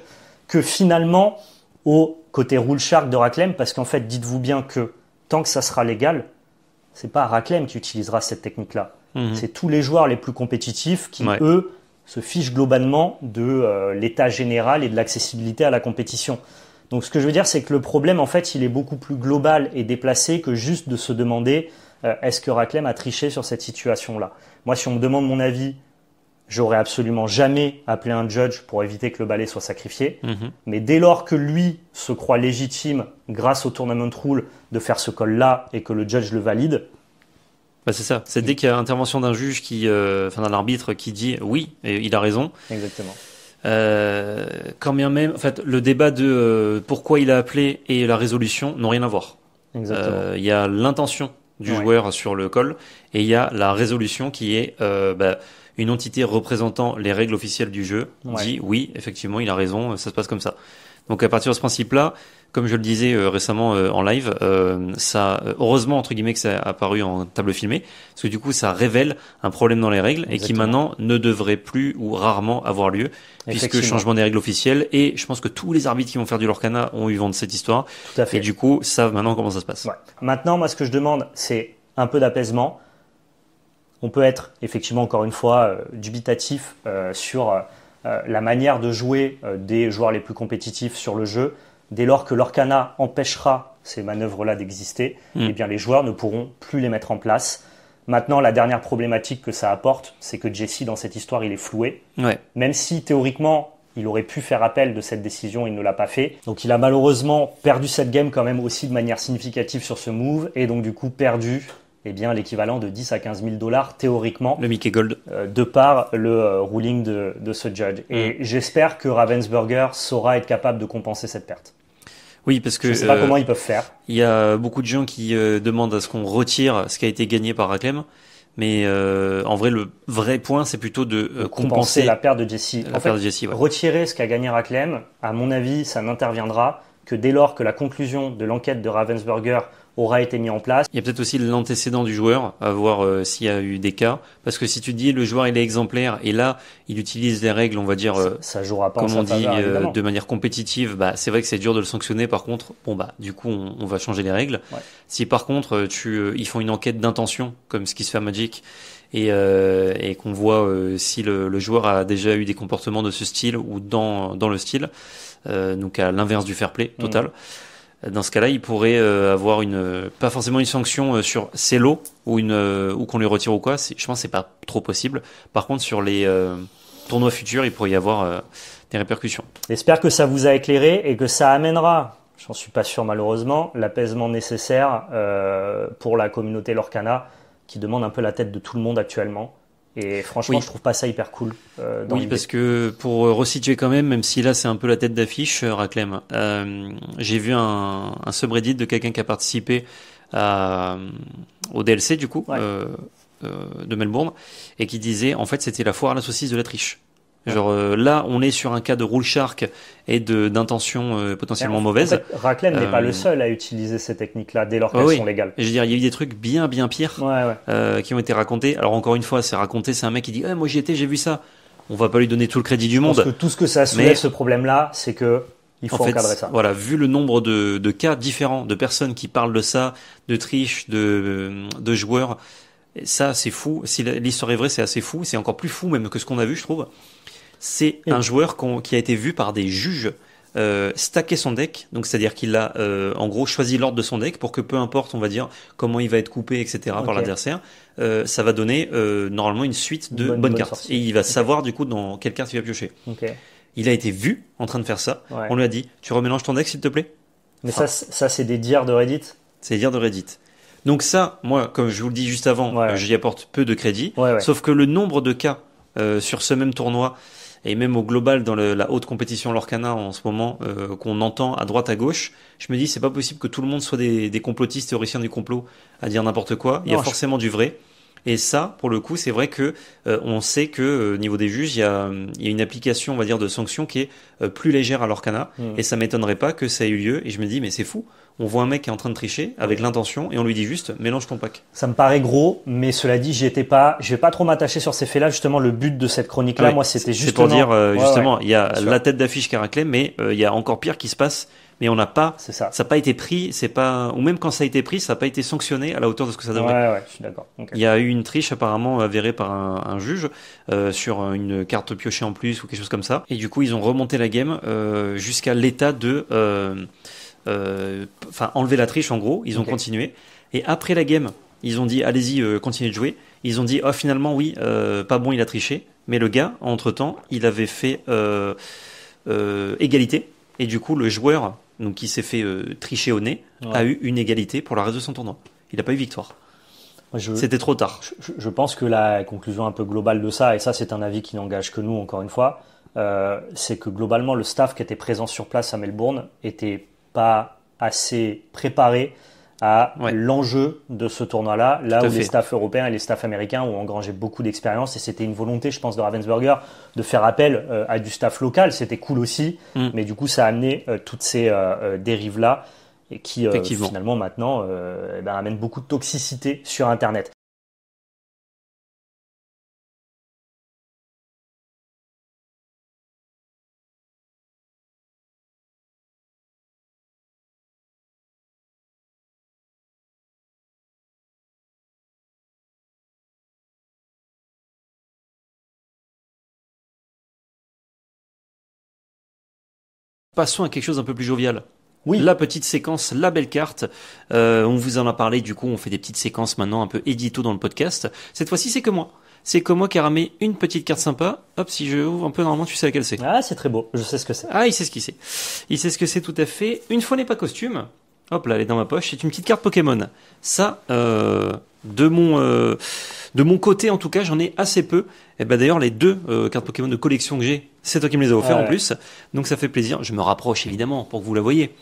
que finalement au côté rule shark de Racklem, parce qu'en fait, dites-vous bien que tant que ça sera légal, c'est pas Racklem qui utilisera cette technique-là. C'est tous les joueurs les plus compétitifs qui, eux, se fichent globalement de l'état général et de l'accessibilité à la compétition. Donc ce que je veux dire, c'est que le problème, en fait, il est beaucoup plus global et déplacé que juste de se demander est-ce que Racklem a triché sur cette situation-là. Moi, si on me demande mon avis, j'aurais absolument jamais appelé un judge pour éviter que le balai soit sacrifié. Mais dès lors que lui se croit légitime, grâce au tournament rule, de faire ce call-là et que le judge le valide... c'est ça. C'est dès qu'il y a intervention d'un juge, d'un arbitre qui dit oui, et il a raison. Exactement. Quand bien même, en fait, le débat de pourquoi il a appelé et la résolution n'ont rien à voir. Exactement. Il y a l'intention du joueur sur le call et il y a la résolution qui est une entité représentant les règles officielles du jeu dit oui, effectivement, il a raison, ça se passe comme ça. Donc à partir de ce principe-là, comme je le disais récemment en live, ça heureusement entre guillemets que ça a apparu en table filmée, parce que du coup ça révèle un problème dans les règles et qui maintenant ne devrait plus ou rarement avoir lieu, puisque changement des règles officielles, et je pense que tous les arbitres qui vont faire du Lorcana ont eu vent de cette histoire, tout à fait. Et du coup savent maintenant comment ça se passe. Maintenant, moi ce que je demande, c'est un peu d'apaisement. On peut être effectivement encore une fois dubitatif sur la manière de jouer des joueurs les plus compétitifs sur le jeu. Dès lors que l'Orcana empêchera ces manœuvres-là d'exister, eh bien les joueurs ne pourront plus les mettre en place. Maintenant, la dernière problématique que ça apporte, c'est que Jesse, dans cette histoire, il est floué. Même si théoriquement, il aurait pu faire appel de cette décision, il ne l'a pas fait. Donc il a malheureusement perdu cette game quand même aussi de manière significative sur ce move, et donc du coup perdu l'équivalent de 10 à 15 000 $ théoriquement. Le Mickey Gold. De par le ruling de ce judge. Et j'espère que Ravensburger saura être capable de compenser cette perte. Oui, parce que... Je ne sais pas comment ils peuvent faire. Il y a beaucoup de gens qui demandent à ce qu'on retire ce qui a été gagné par Racklem. Mais en vrai, le vrai point, c'est plutôt de compenser la perte de Jesse. La perte de Jesse, ouais. Retirer ce qu'a gagné Racklem, à mon avis, ça n'interviendra que dès lors que la conclusion de l'enquête de Ravensburger aura été mise en place. Il y a peut-être aussi l'antécédent du joueur, à voir s'il y a eu des cas. Parce que si tu dis le joueur il est exemplaire et là il utilise les règles, on va dire, ça jouera pas comme en on dit, faveur, de manière compétitive, bah c'est vrai que c'est dur de le sanctionner. Par contre, bon bah du coup on va changer les règles. Ouais. Si par contre ils font une enquête d'intention comme ce qui se fait à Magic et qu'on voit si le joueur a déjà eu des comportements de ce style ou dans le style, donc à l'inverse du fair play total. Dans ce cas-là, il pourrait avoir pas forcément une sanction sur ses lots ou qu'on lui retire ou quoi. Je pense que c'est pas trop possible. Par contre, sur les tournois futurs, il pourrait y avoir des répercussions. J'espère que ça vous a éclairé et que ça amènera, j'en suis pas sûr malheureusement, l'apaisement nécessaire pour la communauté Lorcana qui demande un peu la tête de tout le monde actuellement. Et franchement, je trouve pas ça hyper cool. Oui, parce que pour resituer quand même si là c'est un peu la tête d'affiche, Racklem, j'ai vu un subreddit de quelqu'un qui a participé au DLC du coup de Melbourne et qui disait en fait c'était la foire à la saucisse de la triche. Genre là, on est sur un cas de rule shark et d'intention potentiellement mauvaise. En fait, Racklem n'est pas le seul à utiliser ces techniques-là dès lors qu'elles sont légales. Et je veux dire, il y a eu des trucs bien pires qui ont été racontés. Alors encore une fois, c'est un mec qui dit moi j'y étais, j'ai vu ça. On va pas lui donner tout le crédit du monde. Parce que tout ce que ça soulève ce problème-là, c'est que il faut encadrer ça. Voilà, vu le nombre de cas différents, de personnes qui parlent de ça, de triche, de joueurs, ça c'est fou. Si l'histoire est vraie, c'est assez fou. C'est encore plus fou même que ce qu'on a vu, je trouve. C'est un joueur qui a été vu par des juges stacker son deck, donc c'est-à-dire qu'il a en gros choisi l'ordre de son deck pour que peu importe, on va dire, comment il va être coupé, etc. par l'adversaire, ça va donner normalement une suite de bonnes cartes. Sortie. Et il va savoir du coup dans quelle carte il va piocher. Il a été vu en train de faire ça. On lui a dit, tu remélanges ton deck s'il te plaît. Mais ça c'est des dires de Reddit. C'est des dires de Reddit. Donc ça, moi, comme je vous le dis juste avant, j'y apporte peu de crédit. Sauf que le nombre de cas sur ce même tournoi et même au global dans la haute compétition Lorcana en ce moment qu'on entend à droite à gauche, je me dis c'est pas possible que tout le monde soit des complotistes, théoriciens du complot à dire n'importe quoi. Il y a forcément du vrai. Et ça, pour le coup, c'est vrai que on sait que au niveau des juges, il y a une application, on va dire, de sanctions qui est plus légère à l'Orcana. Et ça m'étonnerait pas que ça ait eu lieu. Et je me dis mais c'est fou. On voit un mec qui est en train de tricher avec l'intention et on lui dit juste mélange ton pack. Ça me paraît gros, mais cela dit, j'y étais pas. Je vais pas trop m'attacher sur ces faits-là. Justement, le but de cette chronique-là, moi, c'était justement. C'est pour dire justement, il y a la tête d'affiche qui raclait, mais il y a encore pire qui se passe. Mais on n'a pas. C'est ça. Ça n'a pas été pris. C'est pas. Ou même quand ça a été pris, ça n'a pas été sanctionné à la hauteur de ce que ça devrait. Ouais, je suis d'accord. Il y a eu une triche apparemment avérée par un juge sur une carte piochée en plus ou quelque chose comme ça. Et du coup, ils ont remonté la game jusqu'à l'état de. Enlever la triche en gros, ils ont continué et après la game ils ont dit allez-y continuez de jouer, ils ont dit finalement oui pas bon il a triché, mais le gars entre temps il avait fait égalité et du coup le joueur donc qui s'est fait tricher au nez a eu une égalité pour le reste de son tournoi, il n'a pas eu victoire. C'était trop tard. Je pense que la conclusion un peu globale de ça, et ça c'est un avis qui n'engage que nous encore une fois, c'est que globalement le staff qui était présent sur place à Melbourne était pas assez préparé à l'enjeu de ce tournoi-là, où les staffs européens et les staffs américains ont engrangé beaucoup d'expérience et c'était une volonté, je pense, de Ravensburger de faire appel à du staff local. C'était cool aussi, mais du coup, ça a amené toutes ces dérives-là et qui finalement maintenant amènent beaucoup de toxicité sur Internet. Passons à quelque chose d'un peu plus jovial. Oui. La petite séquence, la belle carte. On vous en a parlé, du coup, on fait des petites séquences maintenant un peu édito dans le podcast. Cette fois-ci, c'est que moi. C'est que moi qui a ramé une petite carte sympa. Hop, si je ouvre un peu, normalement, tu sais laquelle c'est. Ah, c'est très beau. Je sais ce que c'est. Ah, il sait ce qu'il sait. Il sait ce que c'est tout à fait. Une fois n'est pas costume. Hop là, elle est dans ma poche. C'est une petite carte Pokémon. Ça, de mon côté, en tout cas, j'en ai assez peu. Et ben d'ailleurs, les deux cartes Pokémon de collection que j'ai, c'est toi qui me les as offertes en plus. Donc ça fait plaisir. Je me rapproche évidemment pour que vous la voyez.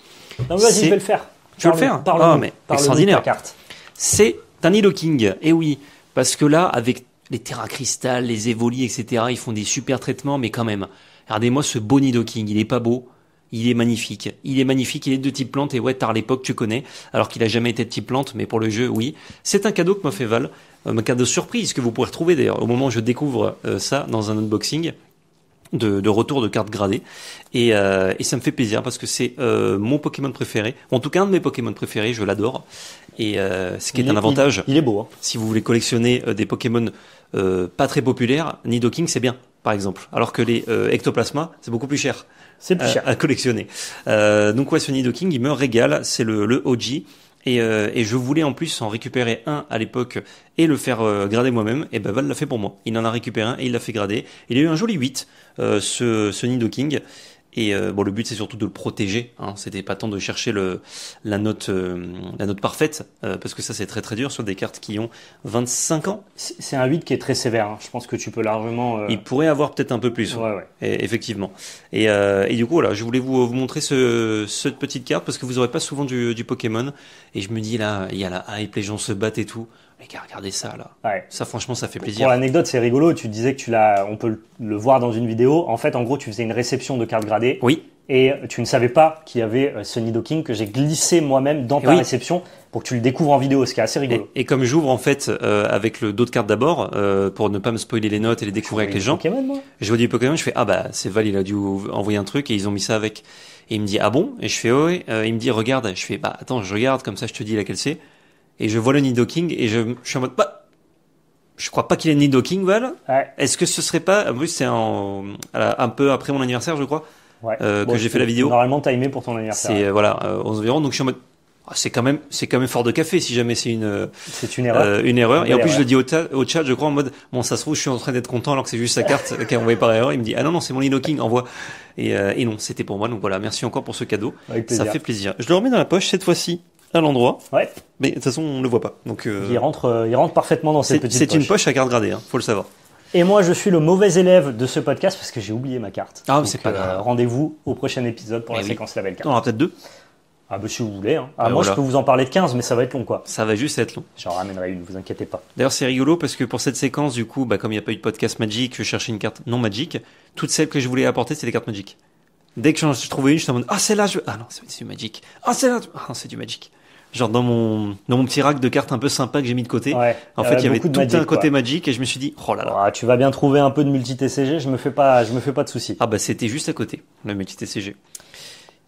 Non, vas-y, je vais le faire. Tu veux le faire? Parle-nous mais extraordinaire. de ta carte. C'est un Nidoking. Et oui, Parce que là, avec les Terra Crystal, les Evoli, etc., ils font des super traitements, mais quand même, regardez-moi ce beau Nidoking, il est pas beau, il est magnifique. Il est magnifique, il est de type plante, et ouais, tard l'époque, tu connais, alors qu'il a jamais été de type plante, mais pour le jeu, oui. C'est un cadeau que m'a fait Val, un cadeau surprise que vous pourrez retrouver d'ailleurs au moment où je découvre ça dans un unboxing. De retour de cartes gradées et ça me fait plaisir parce que c'est mon Pokémon préféré, en tout cas un de mes Pokémon préférés, je l'adore et ce qui est un avantage. Il est beau. Hein. Si vous voulez collectionner des Pokémon pas très populaires, Nidoking c'est bien par exemple, alors que les Ectoplasma c'est beaucoup plus cher. C'est plus cher à collectionner. Donc ouais, ce Nidoking il me régale, c'est le OG. Et je voulais en plus en récupérer un à l'époque et le faire grader moi-même. Et ben Val l'a fait pour moi. Il en a récupéré un et il l'a fait grader. Il a eu un joli 8, ce Nidoking. Et bon, le but c'est surtout de le protéger. Hein. C'était pas tant de chercher la note parfaite, parce que ça c'est très très dur sur des cartes qui ont 25 ans. C'est un 8 qui est très sévère. Hein. Je pense que tu peux largement. Il pourrait avoir peut-être un peu plus. Ouais. Et, effectivement. Et du coup voilà, je voulais vous montrer cette petite carte parce que vous aurez pas souvent du Pokémon. Et je me dis là, il y a la hype, les gens se battent et tout. Les gars, regardez ça là. Ouais. Ça franchement ça fait plaisir. Pour l'anecdote, c'est rigolo. Tu disais que on peut le voir dans une vidéo. En fait, en gros, tu faisais une réception de cartes gradées. Oui. Et tu ne savais pas qu'il y avait ce Nidoking que j'ai glissé moi-même dans ta réception pour que tu le découvres en vidéo, ce qui est assez rigolo. Et comme j'ouvre en fait avec le dos de carte d'abord, pour ne pas me spoiler les notes et les découvrir avec les gens, Pokémon, moi. Je vois du Pokémon, je fais ah bah c'est Val, il a dû envoyer un truc et ils ont mis ça avec. Et il me dit ah bon? Et je fais ouais. Il me dit regarde. Je fais bah attends, je regarde comme ça je te dis laquelle c'est. Et je vois le Nidoking et je suis en mode bah je crois pas qu'il est Nidoking, Val. Ouais. Est-ce que ce serait pas, en plus c'est un peu après mon anniversaire je crois, Ouais. que j'ai fait la vidéo. Normalement timé pour ton anniversaire. C'est voilà environ, donc je suis en mode c'est quand même fort de café si jamais c'est une erreur. Une erreur. Et en plus je le dis au chat je crois en mode bon ça se trouve je suis en train d'être content alors que c'est juste sa carte qui a envoyé par erreur. Il me dit ah non c'est mon Nidoking, envoie. Et non c'était pour moi, donc voilà, merci encore pour ce cadeau. Ça fait plaisir. Je le remets dans la poche cette fois-ci à l'endroit. Ouais. Mais de toute façon on le voit pas. Donc il rentre parfaitement dans cette petite poche. C'est une poche à carte gradée, hein, faut le savoir. Et moi, je suis le mauvais élève de ce podcast parce que j'ai oublié ma carte. Ah, c'est pas grave. Rendez-vous au prochain épisode pour la séquence label carte. On aura peut-être 2. Ah, bah si vous voulez. Hein. Moi, voilà. Je peux vous en parler de 15, mais ça va être long, quoi. Ça va juste être long. J'en ramènerai une, vous inquiétez pas. D'ailleurs, c'est rigolo parce que pour cette séquence, du coup, comme il n'y a pas eu de podcast Magic, je cherchais une carte non Magic. Toutes celles que je voulais apporter, c'est des cartes Magic. Dès que je trouvais une, je suis en mode, ah, celle-là, ah non, c'est du Magic. Ah, celle-là, ah non, c'est du Magic. Genre dans mon petit rack de cartes un peu sympa que j'ai mis de côté. Ouais, en fait, il y avait tout un côté Magic et je me suis dit, oh là là. Ah, tu vas bien trouver un peu de multi-TCG, je me fais pas de soucis. Ah bah c'était juste à côté, le multi-TCG.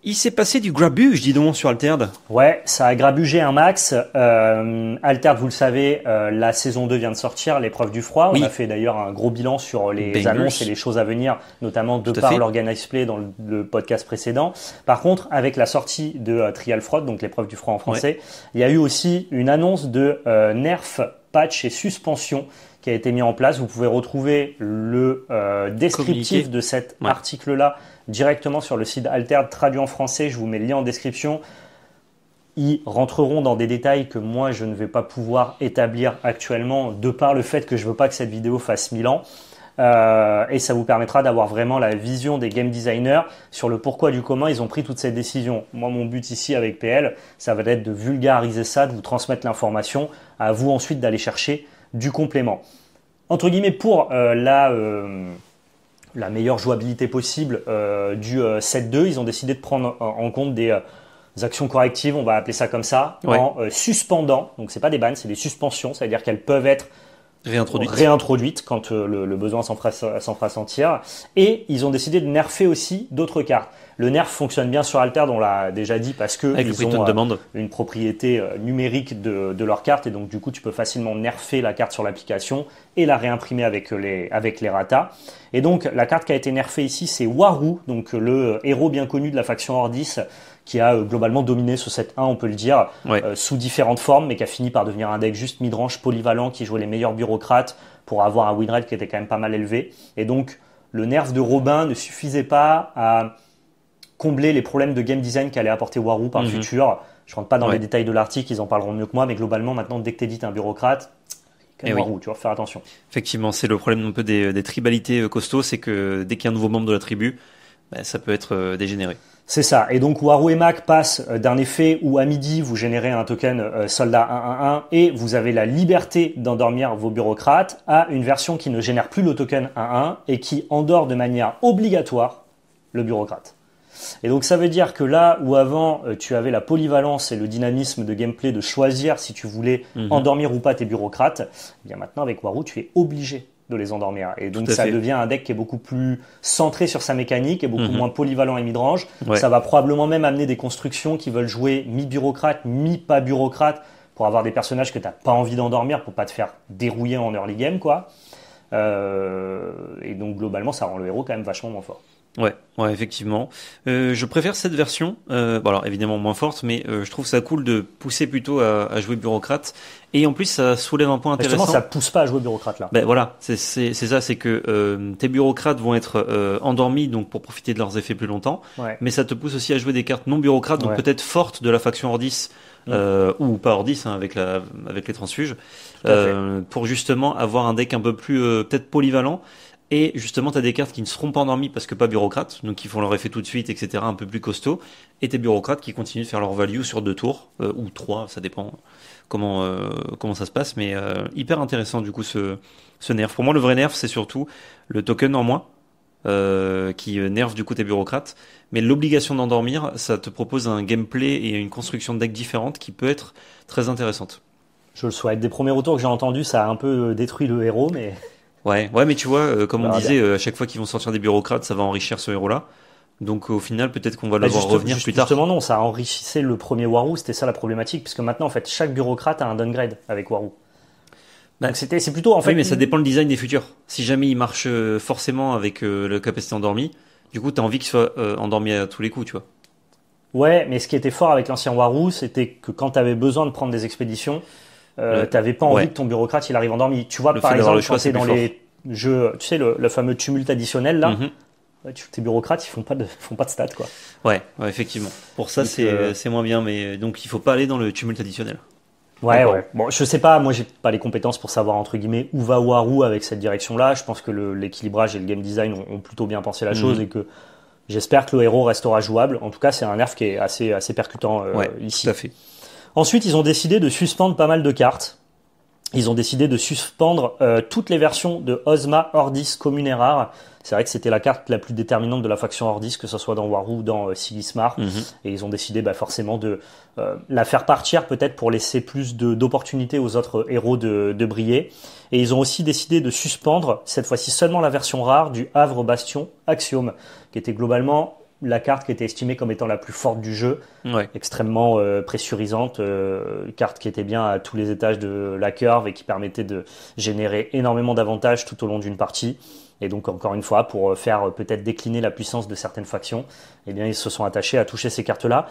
Il s'est passé du grabuge, dis donc, sur Altered. Ouais, ça a grabugé un max. Altered, vous le savez, la saison 2 vient de sortir, l'épreuve du froid. On a fait d'ailleurs un gros bilan sur les annonces et les choses à venir, notamment de par l'Organized Play dans le podcast précédent. Par contre, avec la sortie de Trial Froid, donc l'épreuve du froid en français, il y a eu aussi une annonce de nerf, patch et suspension qui a été mis en place. Vous pouvez retrouver le descriptif de cet article-là directement sur le site Altered traduit en français. Je vous mets le lien en description. Ils rentreront dans des détails que moi je ne vais pas pouvoir établir actuellement de par le fait que je veux pas que cette vidéo fasse 1000 ans. Et ça vous permettra d'avoir vraiment la vision des game designers sur le pourquoi du comment ils ont pris toute cette décision. Moi, mon but ici avec PL, ça va être de vulgariser ça, de vous transmettre l'information, à vous ensuite d'aller chercher du complément. Entre guillemets, pour la meilleure jouabilité possible du 7.2, ils ont décidé de prendre en compte des actions correctives, on va appeler ça comme ça, en suspendant, donc c'est pas des bans, c'est des suspensions, c'est-à-dire qu'elles peuvent être réintroduites quand le besoin s'en fera sentir. Et ils ont décidé de nerfer aussi d'autres cartes. Le nerf fonctionne bien sur Altered, on l'a déjà dit, parce que ils ont une propriété numérique de leur carte, et donc du coup tu peux facilement nerfer la carte sur l'application et la réimprimer avec les ratas. Et donc la carte qui a été nerfée ici, c'est Waru, donc le héros bien connu de la faction Ordis, qui a globalement dominé ce set 1, on peut le dire, sous différentes formes, mais qui a fini par devenir un deck juste midrange polyvalent qui jouait les meilleurs bureaucrates pour avoir un win rate qui était quand même pas mal élevé. Et donc le nerf de Robin ne suffisait pas à combler les problèmes de game design qu'allait apporter Waru par le futur. Je rentre pas dans les détails de l'article, ils en parleront mieux que moi, mais globalement maintenant dès que t'édites un bureaucrate, Waru, tu vas faire attention. Effectivement, c'est le problème un peu des tribalités costauds, c'est que dès qu'il y a un nouveau membre de la tribu, ça peut être dégénéré. C'est ça. Et donc Waru et Mac passent d'un effet où à midi vous générez un token soldat 111 et vous avez la liberté d'endormir vos bureaucrates à une version qui ne génère plus le token 111 et qui endort de manière obligatoire le bureaucrate. Et donc ça veut dire que là où avant tu avais la polyvalence et le dynamisme de gameplay de choisir si tu voulais endormir ou pas tes bureaucrates, eh bien maintenant avec Waru tu es obligé de les endormir. Et donc ça devient un deck qui est beaucoup plus centré sur sa mécanique et beaucoup moins polyvalent et midrange. Ouais. Ça va probablement même amener des constructions qui veulent jouer mi-bureaucrate, mi-pas bureaucrate pour avoir des personnages que tu n'as pas envie d'endormir pour pas te faire dérouiller en early game, quoi. Et donc globalement ça rend le héros quand même vachement moins fort. Ouais, effectivement. Je préfère cette version. Bon alors évidemment moins forte, mais je trouve ça cool de pousser plutôt à jouer bureaucrate. Et en plus, ça soulève un point intéressant. Justement, ça pousse pas à jouer bureaucrate là. Ben voilà, c'est ça, c'est que tes bureaucrates vont être endormis donc pour profiter de leurs effets plus longtemps. Ouais. Mais ça te pousse aussi à jouer des cartes non bureaucrates, donc peut-être fortes de la faction Ordis. Ou pas Ordis avec les transfuges, pour justement avoir un deck un peu plus peut-être polyvalent. Et justement, tu as des cartes qui ne seront pas endormies parce que pas bureaucrates, donc qui font leur effet tout de suite, etc., un peu plus costaud. Et tes bureaucrates qui continuent de faire leur value sur 2 tours, ou 3, ça dépend comment ça se passe. Mais hyper intéressant du coup ce nerf. Pour moi, le vrai nerf, c'est surtout le token en moins, qui nerf du coup tes bureaucrates. Mais l'obligation d'endormir, ça te propose un gameplay et une construction de deck différente qui peut être très intéressante. Je le souhaite. Des premiers retours que j'ai entendus, ça a un peu détruit le héros, mais... Ouais, mais tu vois, comme on disait, à chaque fois qu'ils vont sortir des bureaucrates, ça va enrichir ce héros-là. Donc au final, peut-être qu'on va le voir revenir plus tard. Justement, non, ça enrichissait le premier Waru, c'était ça la problématique, puisque maintenant, en fait, chaque bureaucrate a un downgrade avec Waru. Donc c'est plutôt, en fait... Oui, mais ça dépend le design des futurs. Si jamais il marche forcément avec la capacité endormie, du coup, t'as envie qu'il soit endormi à tous les coups, tu vois. Ouais, mais ce qui était fort avec l'ancien Waru, c'était que quand t'avais besoin de prendre des expéditions, t'avais pas envie que ton bureaucrate il arrive endormi. Tu vois, par exemple, quand t'es dans les jeux, tu sais, le fameux tumulte additionnel là, tes bureaucrates ils font pas de stats, quoi. Ouais, effectivement. Pour ça, c'est moins bien, mais donc il faut pas aller dans le tumulte additionnel. Ouais. Bon, je sais pas, moi j'ai pas les compétences pour savoir entre guillemets où va Waru avec cette direction-là. Je pense que l'équilibrage et le game design ont plutôt bien pensé la chose et que j'espère que le héros restera jouable. En tout cas, c'est un nerf qui est assez percutant ici. Tout à fait. Ensuite, ils ont décidé de suspendre pas mal de cartes. Ils ont décidé de suspendre toutes les versions de Ozma, Ordis, commune et rare. C'est vrai que c'était la carte la plus déterminante de la faction Ordis, que ce soit dans Waru ou dans Sigismar. Et ils ont décidé forcément de la faire partir, peut-être pour laisser plus d'opportunités aux autres héros de briller. Et ils ont aussi décidé de suspendre, cette fois-ci seulement la version rare, du Havre Bastion Axiome, qui était globalement la carte qui était estimée comme étant la plus forte du jeu, extrêmement pressurisante, carte qui était bien à tous les étages de la curve et qui permettait de générer énormément d'avantages tout au long d'une partie. Et donc encore une fois, pour faire peut-être décliner la puissance de certaines factions, eh bien ils se sont attachés à toucher ces cartes-là,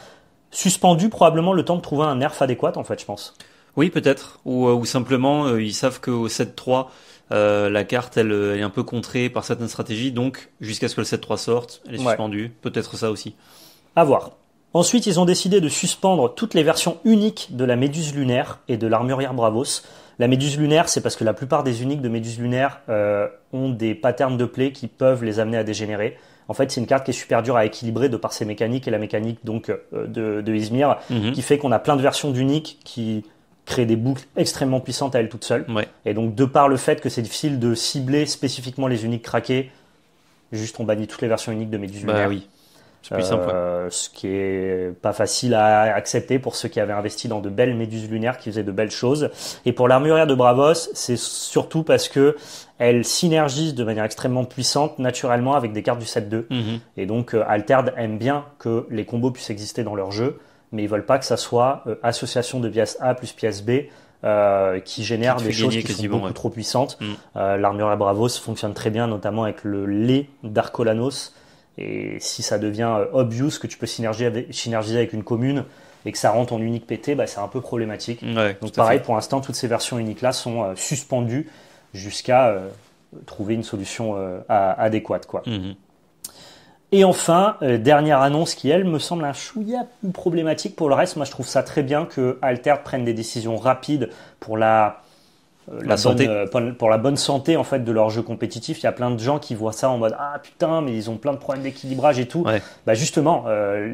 suspendues probablement le temps de trouver un nerf adéquat, en fait, je pense. Oui, peut-être, ou simplement ils savent qu'au 7-3 la carte elle est un peu contrée par certaines stratégies, donc jusqu'à ce que le 7-3 sorte, elle est suspendue. Peut-être ça aussi. À voir. Ensuite, ils ont décidé de suspendre toutes les versions uniques de la Méduse lunaire et de l'Armurière Bravos. La Méduse lunaire, c'est parce que la plupart des uniques de Méduse lunaire ont des patterns de play qui peuvent les amener à dégénérer. En fait, c'est une carte qui est super dure à équilibrer de par ses mécaniques et la mécanique donc de Izmir, qui fait qu'on a plein de versions d'uniques qui créent des boucles extrêmement puissantes à elles toutes seules. Et donc, de par le fait que c'est difficile de cibler spécifiquement les uniques craqués, juste on bannit toutes les versions uniques de Méduse lunaire. Oui. C'est plus simple. Ce qui est pas facile à accepter pour ceux qui avaient investi dans de belles méduses lunaires qui faisaient de belles choses. Et pour l'armurière de Bravos, c'est surtout parce que elle synergise de manière extrêmement puissante naturellement avec des cartes du 7-2. Et donc Altered aime bien que les combos puissent exister dans leur jeu, mais ils veulent pas que ça soit association de pièce A plus pièce B qui génère des choses qui sont beaucoup trop puissantes. L'armurière Bravos fonctionne très bien, notamment avec le lait d'Arcolanos. Et si ça devient obvious que tu peux synergiser avec une commune et que ça rend ton unique pété, c'est un peu problématique. Donc pareil, pour l'instant, toutes ces versions uniques-là sont suspendues jusqu'à trouver une solution adéquate, quoi. Et enfin, dernière annonce qui, elle, me semble un chouïa plus problématique. Pour le reste, moi, je trouve ça très bien que Altered prenne des décisions rapides pour la pour la bonne santé en fait de leur jeu compétitif. Il y a plein de gens qui voient ça en mode ah putain mais ils ont plein de problèmes d'équilibrage et tout. Ouais. Bah justement,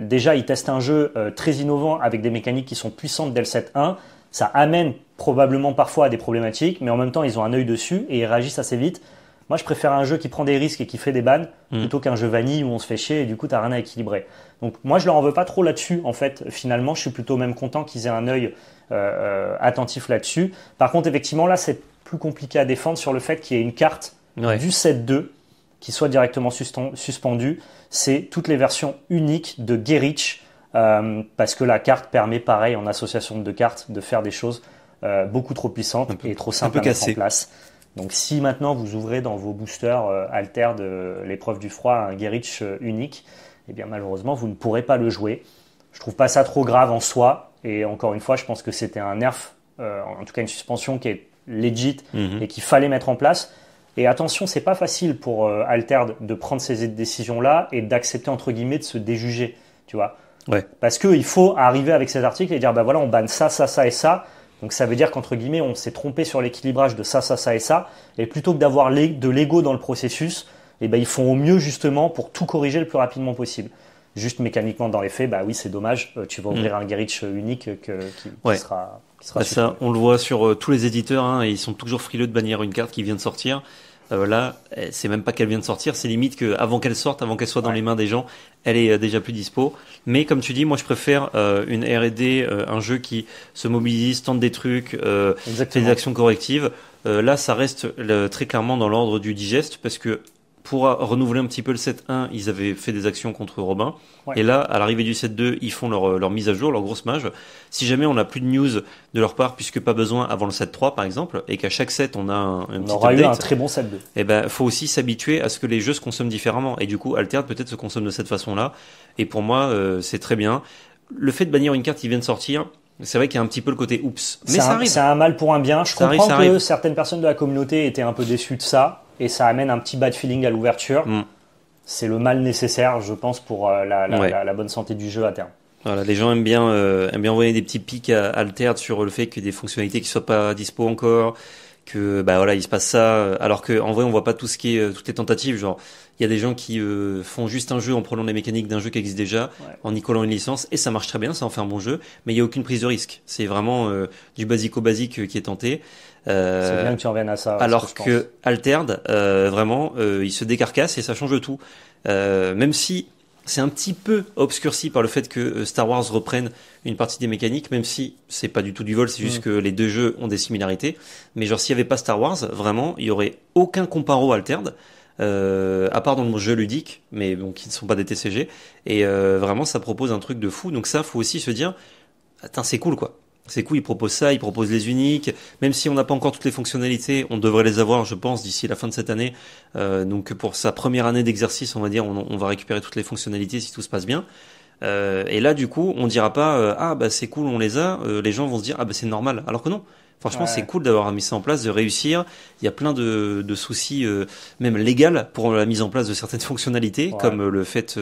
déjà ils testent un jeu très innovant avec des mécaniques qui sont puissantes dès le set 1. Ça amène probablement parfois à des problématiques, mais en même temps ils ont un œil dessus et ils réagissent assez vite. Moi je préfère un jeu qui prend des risques et qui fait des bans plutôt qu'un jeu vanille où on se fait chier et du coup t'as rien à équilibrer. Donc moi je leur en veux pas trop là-dessus en fait. Finalement je suis plutôt même content qu'ils aient un œil attentif là-dessus. Par contre effectivement là c'est plus compliqué à défendre sur le fait qu'il y ait une carte du set 2 qui soit directement suspendue. C'est toutes les versions uniques de Gerich parce que la carte permet pareil en association de deux cartes de faire des choses beaucoup trop puissantes et trop simples à mettre en place. Donc si maintenant vous ouvrez dans vos boosters Alter de l'épreuve du froid un Gerich unique, eh bien malheureusement vous ne pourrez pas le jouer. Je trouve pas ça trop grave en soi et encore une fois je pense que c'était un nerf, en tout cas une suspension qui est legit et qu'il fallait mettre en place. Et attention, c'est pas facile pour Altered de prendre ces décisions-là et d'accepter entre guillemets de se déjuger, tu vois. Ouais. Parce qu'il faut arriver avec ces articles et dire bah voilà on banne ça, ça, ça et ça. Donc ça veut dire qu'entre guillemets, on s'est trompé sur l'équilibrage de ça, ça, ça et ça. Et plutôt que d'avoir de l'ego dans le processus, eh ben, ils font au mieux justement pour tout corriger le plus rapidement possible. Juste mécaniquement dans les faits, bah oui, c'est dommage. Tu vas ouvrir un Gerich unique qui sera ça, on le voit sur tous les éditeurs, hein, et ils sont toujours frileux de bannir une carte qui vient de sortir. Là, c'est même pas qu'elle vient de sortir, c'est limite qu'avant qu'elle sorte, avant qu'elle soit dans les mains des gens, elle est déjà plus dispo. Mais comme tu dis, moi je préfère une R&D, un jeu qui se mobilise, tente des trucs, fait des actions correctives. Là, ça reste très clairement dans l'ordre du digeste, parce que pour renouveler un petit peu le set 1, ils avaient fait des actions contre Robin. Ouais. Et là, à l'arrivée du set 2, ils font leur mise à jour, leur grosse mage. Si jamais on n'a plus de news de leur part, puisque pas besoin avant le set 3 par exemple, et qu'à chaque set on a un petit update. On aura eu un très bon set 2. Et ben, faut aussi s'habituer à ce que les jeux se consomment différemment. Et du coup, Altered peut-être se consomme de cette façon-là. Et pour moi, c'est très bien. Le fait de bannir une carte qui vient de sortir, c'est vrai qu'il y a un petit peu le côté oups. Mais ça arrive. C'est un mal pour un bien. Je comprends que certaines personnes de la communauté étaient un peu déçues de ça. Et ça amène un petit bad feeling à l'ouverture. C'est le mal nécessaire, je pense, pour la bonne santé du jeu à terme. Voilà, les gens aiment bien envoyer des petits pics à Altered sur le fait que des fonctionnalités qui soient pas dispo encore, que bah voilà, il se passe ça, alors que en vrai on voit pas toutes les tentatives. Genre, il y a des gens qui font juste un jeu en prenant les mécaniques d'un jeu qui existe déjà, en y collant une licence, et ça marche très bien, ça en fait un bon jeu, mais il y a aucune prise de risque. C'est vraiment du basico-basique qui est tenté. C'est bien que tu reviennes à ça. Alors que Altered, vraiment, il se décarcasse et ça change tout. Même si c'est un petit peu obscurci par le fait que Star Wars reprenne une partie des mécaniques, même si c'est pas du tout du vol, c'est juste que les deux jeux ont des similarités. Mais genre, s'il y avait pas Star Wars, vraiment, il y aurait aucun comparo Altered. À part dans le jeu ludique, mais bon, qui ne sont pas des TCG. Et vraiment, ça propose un truc de fou. Donc ça, faut aussi se dire, attends, c'est cool quoi. C'est cool, ils proposent ça, ils proposent les uniques. Même si on n'a pas encore toutes les fonctionnalités, on devrait les avoir, je pense, d'ici la fin de cette année. Donc pour sa première année d'exercice, on va dire, on va récupérer toutes les fonctionnalités si tout se passe bien. Et là, du coup, on dira pas ah bah c'est cool, on les a. Les gens vont se dire ah bah c'est normal. Alors que non. Franchement, c'est cool d'avoir mis ça en place, de réussir. Il y a plein de soucis, même légal, pour la mise en place de certaines fonctionnalités, comme le fait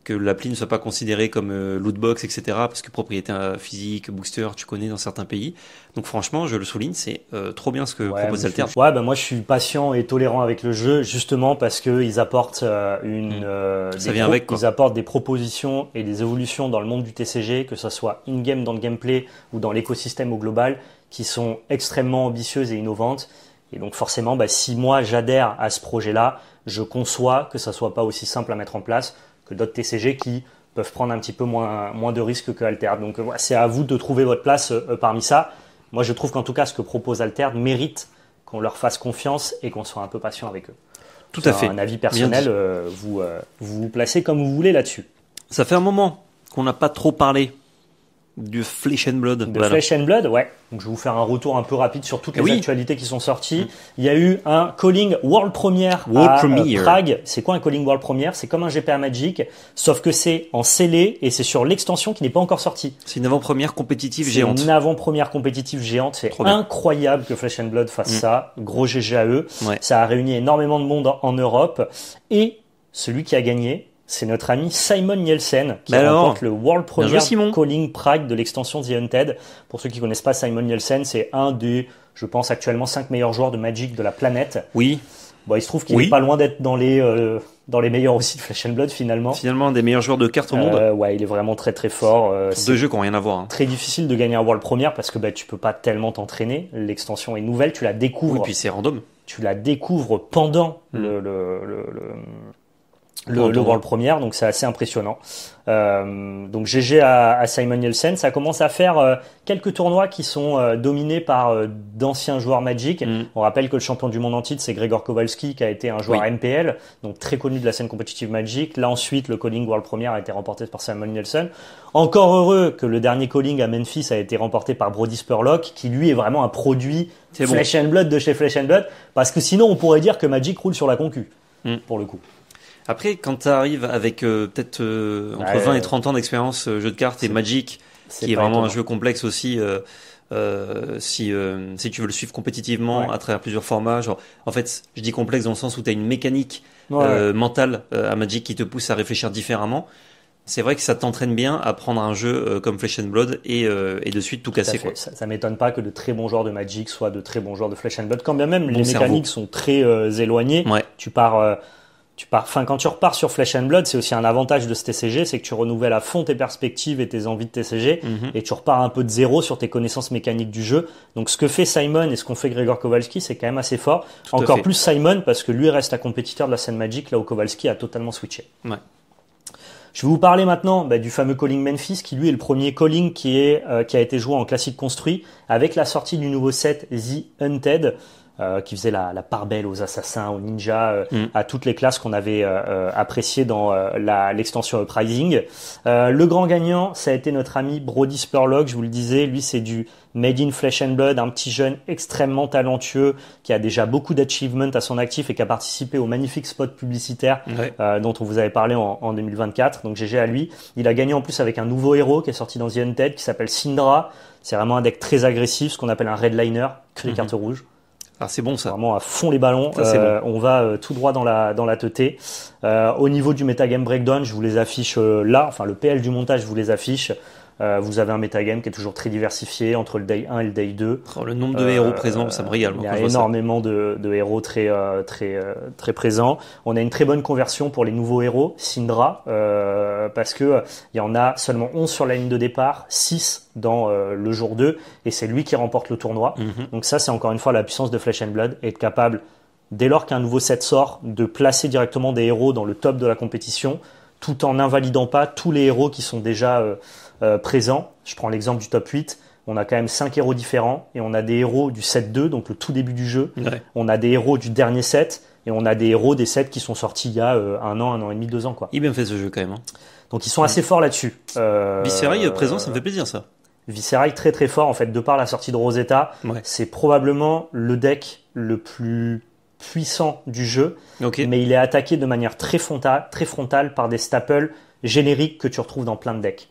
que l'appli ne soit pas considérée comme lootbox, etc. Parce que propriété physique, booster, tu connais dans certains pays. Donc franchement, je le souligne, c'est trop bien ce que propose Altered. Ouais, bah moi je suis patient et tolérant avec le jeu, justement parce que ils apportent ils apportent des propositions et des évolutions dans le monde du TCG, que ça soit in-game dans le gameplay ou dans l'écosystème au global, qui sont extrêmement ambitieuses et innovantes. Et donc forcément, si moi j'adhère à ce projet-là, je conçois que ça soit pas aussi simple à mettre en place que d'autres TCG qui peuvent prendre un petit peu moins de risques que Altered. Donc c'est à vous de trouver votre place parmi ça. Moi je trouve qu'en tout cas ce que propose Altered mérite qu'on leur fasse confiance et qu'on soit un peu patient avec eux. Tout à fait. Un avis personnel, vous placez comme vous voulez là-dessus. Ça fait un moment qu'on n'a pas trop parlé du Flesh and Blood. Flesh and Blood, ouais. Donc je vais vous faire un retour un peu rapide sur toutes les actualités qui sont sorties. Il y a eu un Calling World Premiere à Prague. C'est quoi un Calling World Premiere? C'est comme un GPA Magic, sauf que c'est en scellé et c'est sur l'extension qui n'est pas encore sortie. C'est une avant-première compétitive géante. C'est une avant-première compétitive géante. C'est incroyable que Flesh and Blood fasse ça. Gros GG à eux. Ouais. Ça a réuni énormément de monde en Europe. Et celui qui a gagné, c'est notre ami Simon Nielsen qui remporte le World Premiere Calling Prague de l'extension The Hunted. Pour ceux qui connaissent pas Simon Nielsen, c'est un des, je pense, actuellement 5 meilleurs joueurs de Magic de la planète. Oui. Bon, il se trouve qu'il n'est pas loin d'être dans les meilleurs aussi de Flesh and Blood finalement. Finalement, un des meilleurs joueurs de cartes au monde. Ouais, il est vraiment très très fort. Pour deux jeux qui n'ont rien à voir. Très difficile de gagner un World Premiere parce que tu peux pas tellement t'entraîner. L'extension est nouvelle, tu la découvres. Oui, puis c'est random. Tu la découvres pendant le World Premiere, donc c'est assez impressionnant. Donc GG à Simon Nielsen, ça commence à faire quelques tournois qui sont dominés par d'anciens joueurs Magic. On rappelle que le champion du monde en titre, c'est Gregor Kowalski, qui a été un joueur MPL, donc très connu de la scène compétitive Magic. Là ensuite, le calling World Premiere a été remporté par Simon Nielsen. Encore heureux que le dernier calling à Memphis a été remporté par Brody Spurlock, qui lui est vraiment un produit Flesh and Blood de chez Flesh and Blood, parce que sinon on pourrait dire que Magic roule sur la concu, pour le coup. Après, quand tu arrives avec peut-être entre 20 et 30 ans d'expérience jeu de cartes et Magic, qui est vraiment un jeu complexe aussi, si tu veux le suivre compétitivement à travers plusieurs formats, genre, en fait, je dis complexe dans le sens où tu as une mécanique mentale à Magic qui te pousse à réfléchir différemment. C'est vrai que ça t'entraîne bien à prendre un jeu comme Flesh and Blood et de suite tout casser. Quoi. Ça m'étonne pas que de très bons joueurs de Magic soient de très bons joueurs de Flesh and Blood, quand bien même les mécaniques sont très éloignées. Ouais. Quand tu repars sur Flesh and Blood, c'est aussi un avantage de ce TCG, c'est que tu renouvelles à fond tes perspectives et tes envies de TCG, et tu repars un peu de zéro sur tes connaissances mécaniques du jeu. Donc ce que fait Simon et ce qu'on fait Gregor Kowalski, c'est quand même assez fort. Encore plus Simon, parce que lui reste un compétiteur de la scène Magic, là où Kowalski a totalement switché. Ouais. Je vais vous parler maintenant du fameux calling Memphis, qui lui est le premier calling qui a été joué en classique construit, avec la sortie du nouveau set The Hunted, qui faisait la part belle aux assassins, aux ninjas, à toutes les classes qu'on avait appréciées dans l'extension Uprising. Le grand gagnant, ça a été notre ami Brody Spurlock, je vous le disais. Lui, c'est du Made in Flesh and Blood, un petit jeune extrêmement talentueux qui a déjà beaucoup d'achievements à son actif et qui a participé au magnifique spot publicitaire dont on vous avait parlé en 2024. Donc GG à lui. Il a gagné en plus avec un nouveau héros qui est sorti dans The Hunted qui s'appelle Syndra. C'est vraiment un deck très agressif, ce qu'on appelle un redliner, que les cartes rouges. Ah, c'est bon ça. Vraiment à fond les ballons. Ça, bon. On va tout droit dans la teuté. Au niveau du metagame breakdown, je vous les affiche là. Enfin, le PL du montage, je vous les affiche. Vous avez un metagame qui est toujours très diversifié entre le day 1 et le day 2. Le nombre de héros présents, ça me régale. Il y a énormément de héros très présents. On a une très bonne conversion pour les nouveaux héros, Syndra, parce que il y en a seulement 11 sur la ligne de départ, 6 dans le jour 2, et c'est lui qui remporte le tournoi. Donc ça, c'est encore une fois la puissance de Flesh and Blood, être capable, dès lors qu'un nouveau set sort, de placer directement des héros dans le top de la compétition, tout en invalidant pas tous les héros qui sont déjà présents. Je prends l'exemple du top 8. On a quand même 5 héros différents et on a des héros du set 2, donc le tout début du jeu. Ouais. On a des héros du dernier set et on a des héros des sets qui sont sortis il y a 1 an et demi, 2 ans. Quoi. Il est bien fait ce jeu quand même. Donc ils sont assez forts là-dessus. Viscerai présent, ça me fait plaisir ça. Viscerai très très fort en fait, de par la sortie de Rosetta. C'est probablement le deck le plus puissant du jeu, mais il est attaqué de manière très frontale par des staples génériques que tu retrouves dans plein de decks.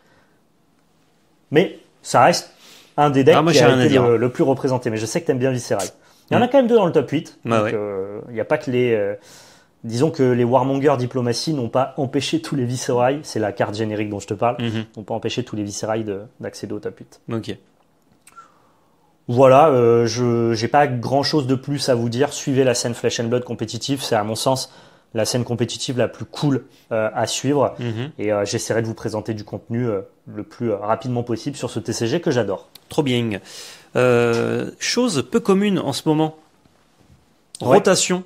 Mais ça reste un des decks qui a été le plus représenté. Mais je sais que tu aimes bien Viscerai. Il y en a quand même 2 dans le top 8. Donc, il n'y a pas que les... disons que les Warmonger Diplomatie n'ont pas empêché tous les Viscerai, c'est la carte générique dont je te parle, n'ont pas empêché tous les Viscerai d'accéder au top 8. Ok. Voilà, je n'ai pas grand-chose de plus à vous dire. Suivez la scène Flesh and Blood compétitive. C'est à mon sens la scène compétitive la plus cool à suivre. Et j'essaierai de vous présenter du contenu le plus rapidement possible sur ce TCG que j'adore. Trop bien. Chose peu commune en ce moment. Rotation.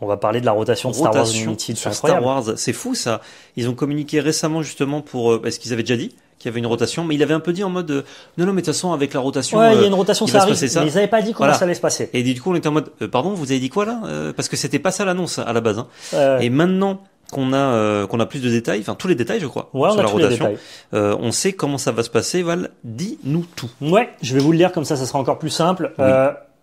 On va parler de la rotation de Star Wars Unlimited. Sur Star Wars, c'est fou ça. Ils ont communiqué récemment justement pour... Est-ce qu'ils avaient déjà dit qu'il y avait une rotation, mais il avait un peu dit en mode non mais de toute façon avec la rotation il y a une rotation, ça arrive, ça. Mais ils n'avaient pas dit comment ça allait se passer. Et du coup on était en mode pardon, vous avez dit quoi là parce que c'était pas ça l'annonce à la base et maintenant qu'on a plus de détails, enfin tous les détails je crois sur la rotation, on sait comment ça va se passer. Val, dis-nous tout. Ouais, je vais vous le lire comme ça sera encore plus simple.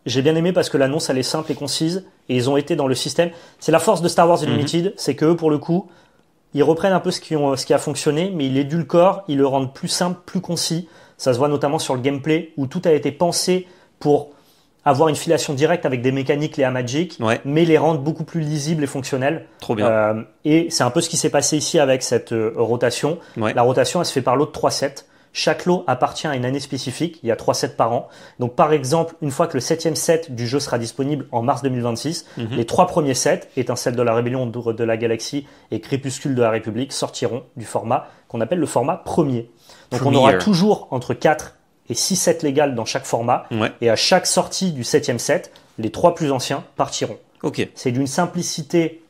J'ai bien aimé parce que l'annonce elle est simple et concise et ils ont été dans le système. C'est la force de Star Wars Unlimited, c'est que eux pour le coup ils reprennent un peu ce qui a fonctionné, mais ils l'édulcorent, ils le rendent plus simple, plus concis. Ça se voit notamment sur le gameplay, où tout a été pensé pour avoir une filiation directe avec des mécaniques liées à Magic, mais les rendre beaucoup plus lisibles et fonctionnels. Trop bien. Et c'est un peu ce qui s'est passé ici avec cette rotation. La rotation, elle se fait par lot de 3 sets. Chaque lot appartient à une année spécifique. Il y a 3 sets par an. Donc, par exemple, une fois que le 7e set du jeu sera disponible en mars 2026, les 3 premiers sets, Étincelle de la Rébellion, de la Galaxie et Crépuscule de la République, sortiront du format qu'on appelle le format premier. Donc, on aura toujours entre 4 et 6 sets légales dans chaque format. Ouais. Et à chaque sortie du 7e set, les 3 plus anciens partiront. Ok. C'est d'une simplicité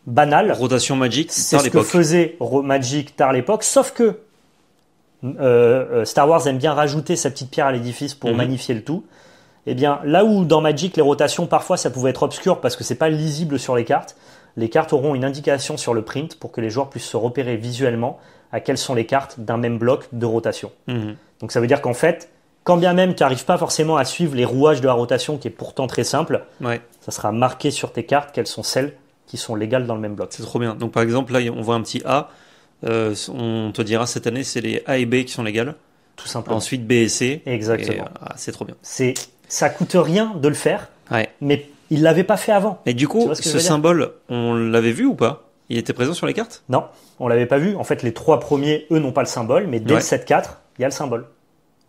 banale. Rotation Magic, C'est tard ce que l'époque. faisait Magic tard l'époque, sauf que Star Wars aime bien rajouter sa petite pierre à l'édifice pour magnifier le tout. Eh bien, là où dans Magic, les rotations, parfois, ça pouvait être obscur parce que c'est pas lisible sur les cartes auront une indication sur le print pour que les joueurs puissent se repérer visuellement à quelles sont les cartes d'un même bloc de rotation. Donc ça veut dire qu'en fait, quand bien même tu n'arrives pas forcément à suivre les rouages de la rotation, qui est pourtant très simple, ça sera marqué sur tes cartes quelles sont celles qui sont légales dans le même bloc. C'est trop bien. Donc par exemple, là, on voit un petit A. On te dira cette année, c'est les A et B qui sont légales. Tout simplement. Ensuite B et C. Exactement. C'est trop bien. Ça coûte rien de le faire, Ouais. mais il l'avait pas fait avant. Et du coup, ce que je ce veux dire symbole, on l'avait vu ou pas? Il était présent sur les cartes? Non, on l'avait pas vu. En fait, les 3 premiers, eux, n'ont pas le symbole, mais dès le 7-4, il y a le symbole.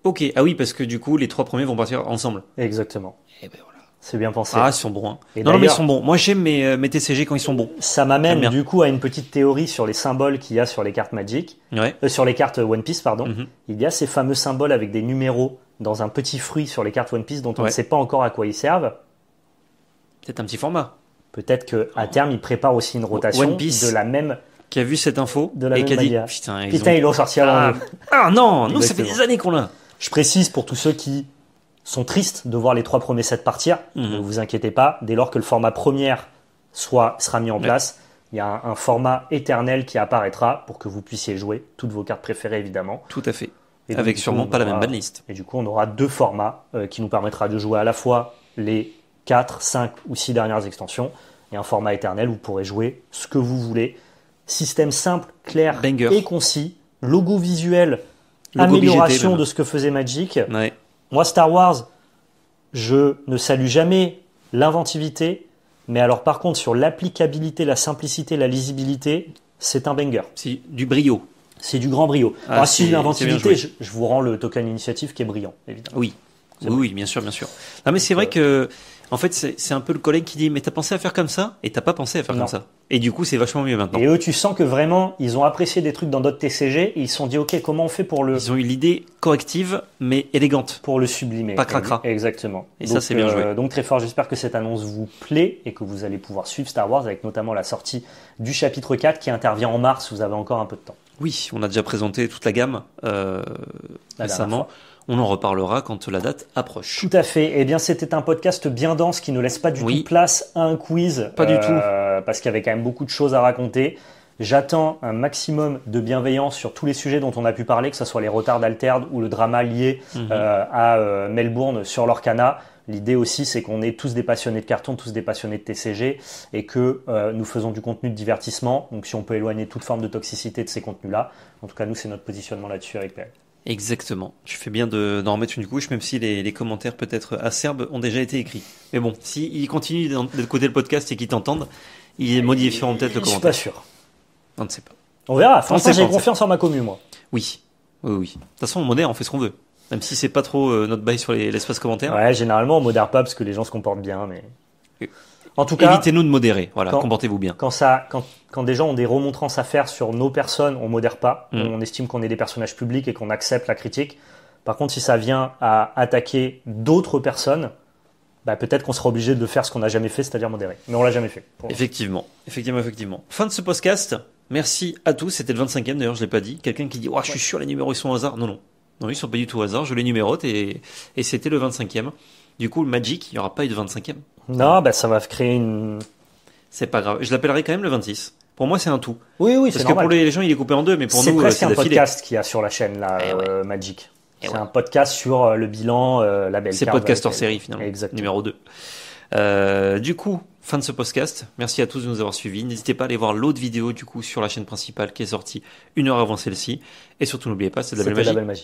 Ok. Ah oui, parce que du coup, les 3 premiers vont partir ensemble. Exactement. Et ben voilà. C'est bien pensé. Ah, ils sont bons. Hein. Et Non, mais ils d'ailleurs, sont bons. Moi, j'aime mes TCG quand ils sont bons. ça m'amène J'aime bien. du coup à une petite théorie sur les symboles qu'il y a sur les cartes Magic, Ouais. sur les cartes One Piece, pardon. Mhm. Il y a ces fameux symboles avec des numéros dans un petit fruit sur les cartes One Piece dont on ne Ouais. sait pas encore à quoi ils servent. Peut-être un petit format. Peut-être qu'à terme, ils préparent aussi une rotation One Piece. de la même. Qui a vu cette info De la et même qui a dit manière. putain, Ils l'ont sorti avant nous. Ah non, nous, ça fait Exactement. des années qu'on l'a. Je précise pour tous ceux qui sont tristes de voir les 3 premiers sets partir, ne vous inquiétez pas, dès lors que le format première sera mis en place, il y a un format éternel qui apparaîtra pour que vous puissiez jouer toutes vos cartes préférées évidemment. Tout à fait. Et donc, Avec du sûrement coup, pas la on même aura- banlist. Et du coup, on aura 2 formats qui nous permettra de jouer à la fois les 4, 5 ou 6 dernières extensions et un format éternel où vous pourrez jouer ce que vous voulez. Système simple, clair Banger. et concis, logo visuel, Logo amélioration BGT, même. de ce que faisait Magic. Ouais. Moi, Star Wars, je ne salue jamais l'inventivité, mais alors par contre, sur l'applicabilité, la simplicité, la lisibilité, c'est un banger. Si, du brio. C'est du grand brio. Ah, Alors, c'est- si c'est bien l'inventivité, joué. je vous rends le token initiative qui est brillant, évidemment. Oui. Oui, bien sûr, bien sûr. Non, mais c'est vrai que, en fait, c'est un peu le collègue qui dit, mais t'as pensé à faire comme ça? Et t'as pas pensé à faire Non. comme ça. Et du coup, c'est vachement mieux maintenant. Et eux, tu sens que vraiment, ils ont apprécié des trucs dans d'autres TCG et ils se sont dit, ok, comment on fait pour le Ils ont eu l'idée corrective, mais élégante. sublimer. Pas cracra. Exactement. Et ça, c'est bien joué. Donc très fort, j'espère que cette annonce vous plaît et que vous allez pouvoir suivre Star Wars avec notamment la sortie du chapitre 4 qui intervient en mars, vous avez encore un peu de temps. Oui, on a déjà présenté toute la gamme récemment. On en reparlera quand la date approche. Tout à fait. Eh bien, c'était un podcast bien dense qui ne laisse pas du Oui. tout place à un quiz. Pas du tout. Parce qu'il y avait quand même beaucoup de choses à raconter. J'attends un maximum de bienveillance sur tous les sujets dont on a pu parler, que ce soit les retards d'Alterd ou le drama lié à Melbourne sur l'Orcana. L'idée aussi, c'est qu'on est tous des passionnés de carton, tous des passionnés de TCG, et que nous faisons du contenu de divertissement. Donc si on peut éloigner toute forme de toxicité de ces contenus-là, en tout cas nous, c'est notre positionnement là-dessus avec PL. Exactement. Tu fais bien d'en remettre une couche, même si les commentaires peut-être acerbes ont déjà été écrits. Mais bon, s'ils continuent d'écouter le podcast et qu'ils t'entendent, ils modifieront peut-être le Je suis commentaire. pas sûr. On ne sait pas. On verra. Franchement, sait j'ai pas, confiance en ma commu, moi. Oui. De toute façon, on modère, on fait ce qu'on veut. Même si c'est pas trop notre bail sur l'espace commentaire. Ouais, généralement, on modère pas parce que les gens se comportent bien, mais... Et- En tout cas, Évitez-nous de modérer. Voilà, Quand- comportez-vous bien. quand des gens ont des remontrances à faire sur nos personnes, on modère pas. Mm. On estime qu'on est des personnages publics et qu'on accepte la critique. Par contre, si ça vient à attaquer d'autres personnes, bah, peut-être qu'on sera obligé de faire ce qu'on n'a jamais fait, c'est-à-dire modérer. Mais on l'a jamais fait. pour l'instant. Effectivement. Fin de ce podcast. Merci à tous. C'était le 25e d'ailleurs, je l'ai pas dit. Quelqu'un qui dit, je suis sûr les numéros ils sont au hasard. Non, ils sont pas du tout au hasard. Je les numérote et c'était le 25e. Du coup, le Magic, il y aura pas eu de 25e. Non, bah, ça va créer une... C'est pas grave. Je l'appellerai quand même le 26. Pour moi, c'est un tout. Oui, Parce c'est que normal. pour les gens, il est coupé en deux, mais pour C'est nous, presque c'est un d'affilée. podcast qu'il y a sur la chaîne, là, Eh ouais. Magic. Eh C'est ouais. un podcast sur le bilan, la belle C'est carte podcast hors avec- série finalement. Exactement. Numéro 2. Du coup, fin de ce podcast. Merci à tous de nous avoir suivis. N'hésitez pas à aller voir l'autre vidéo du coup sur la chaîne principale qui est sortie 1 heure avant celle-ci. Et surtout n'oubliez pas, c'est de la belle C'était magie. la belle magie.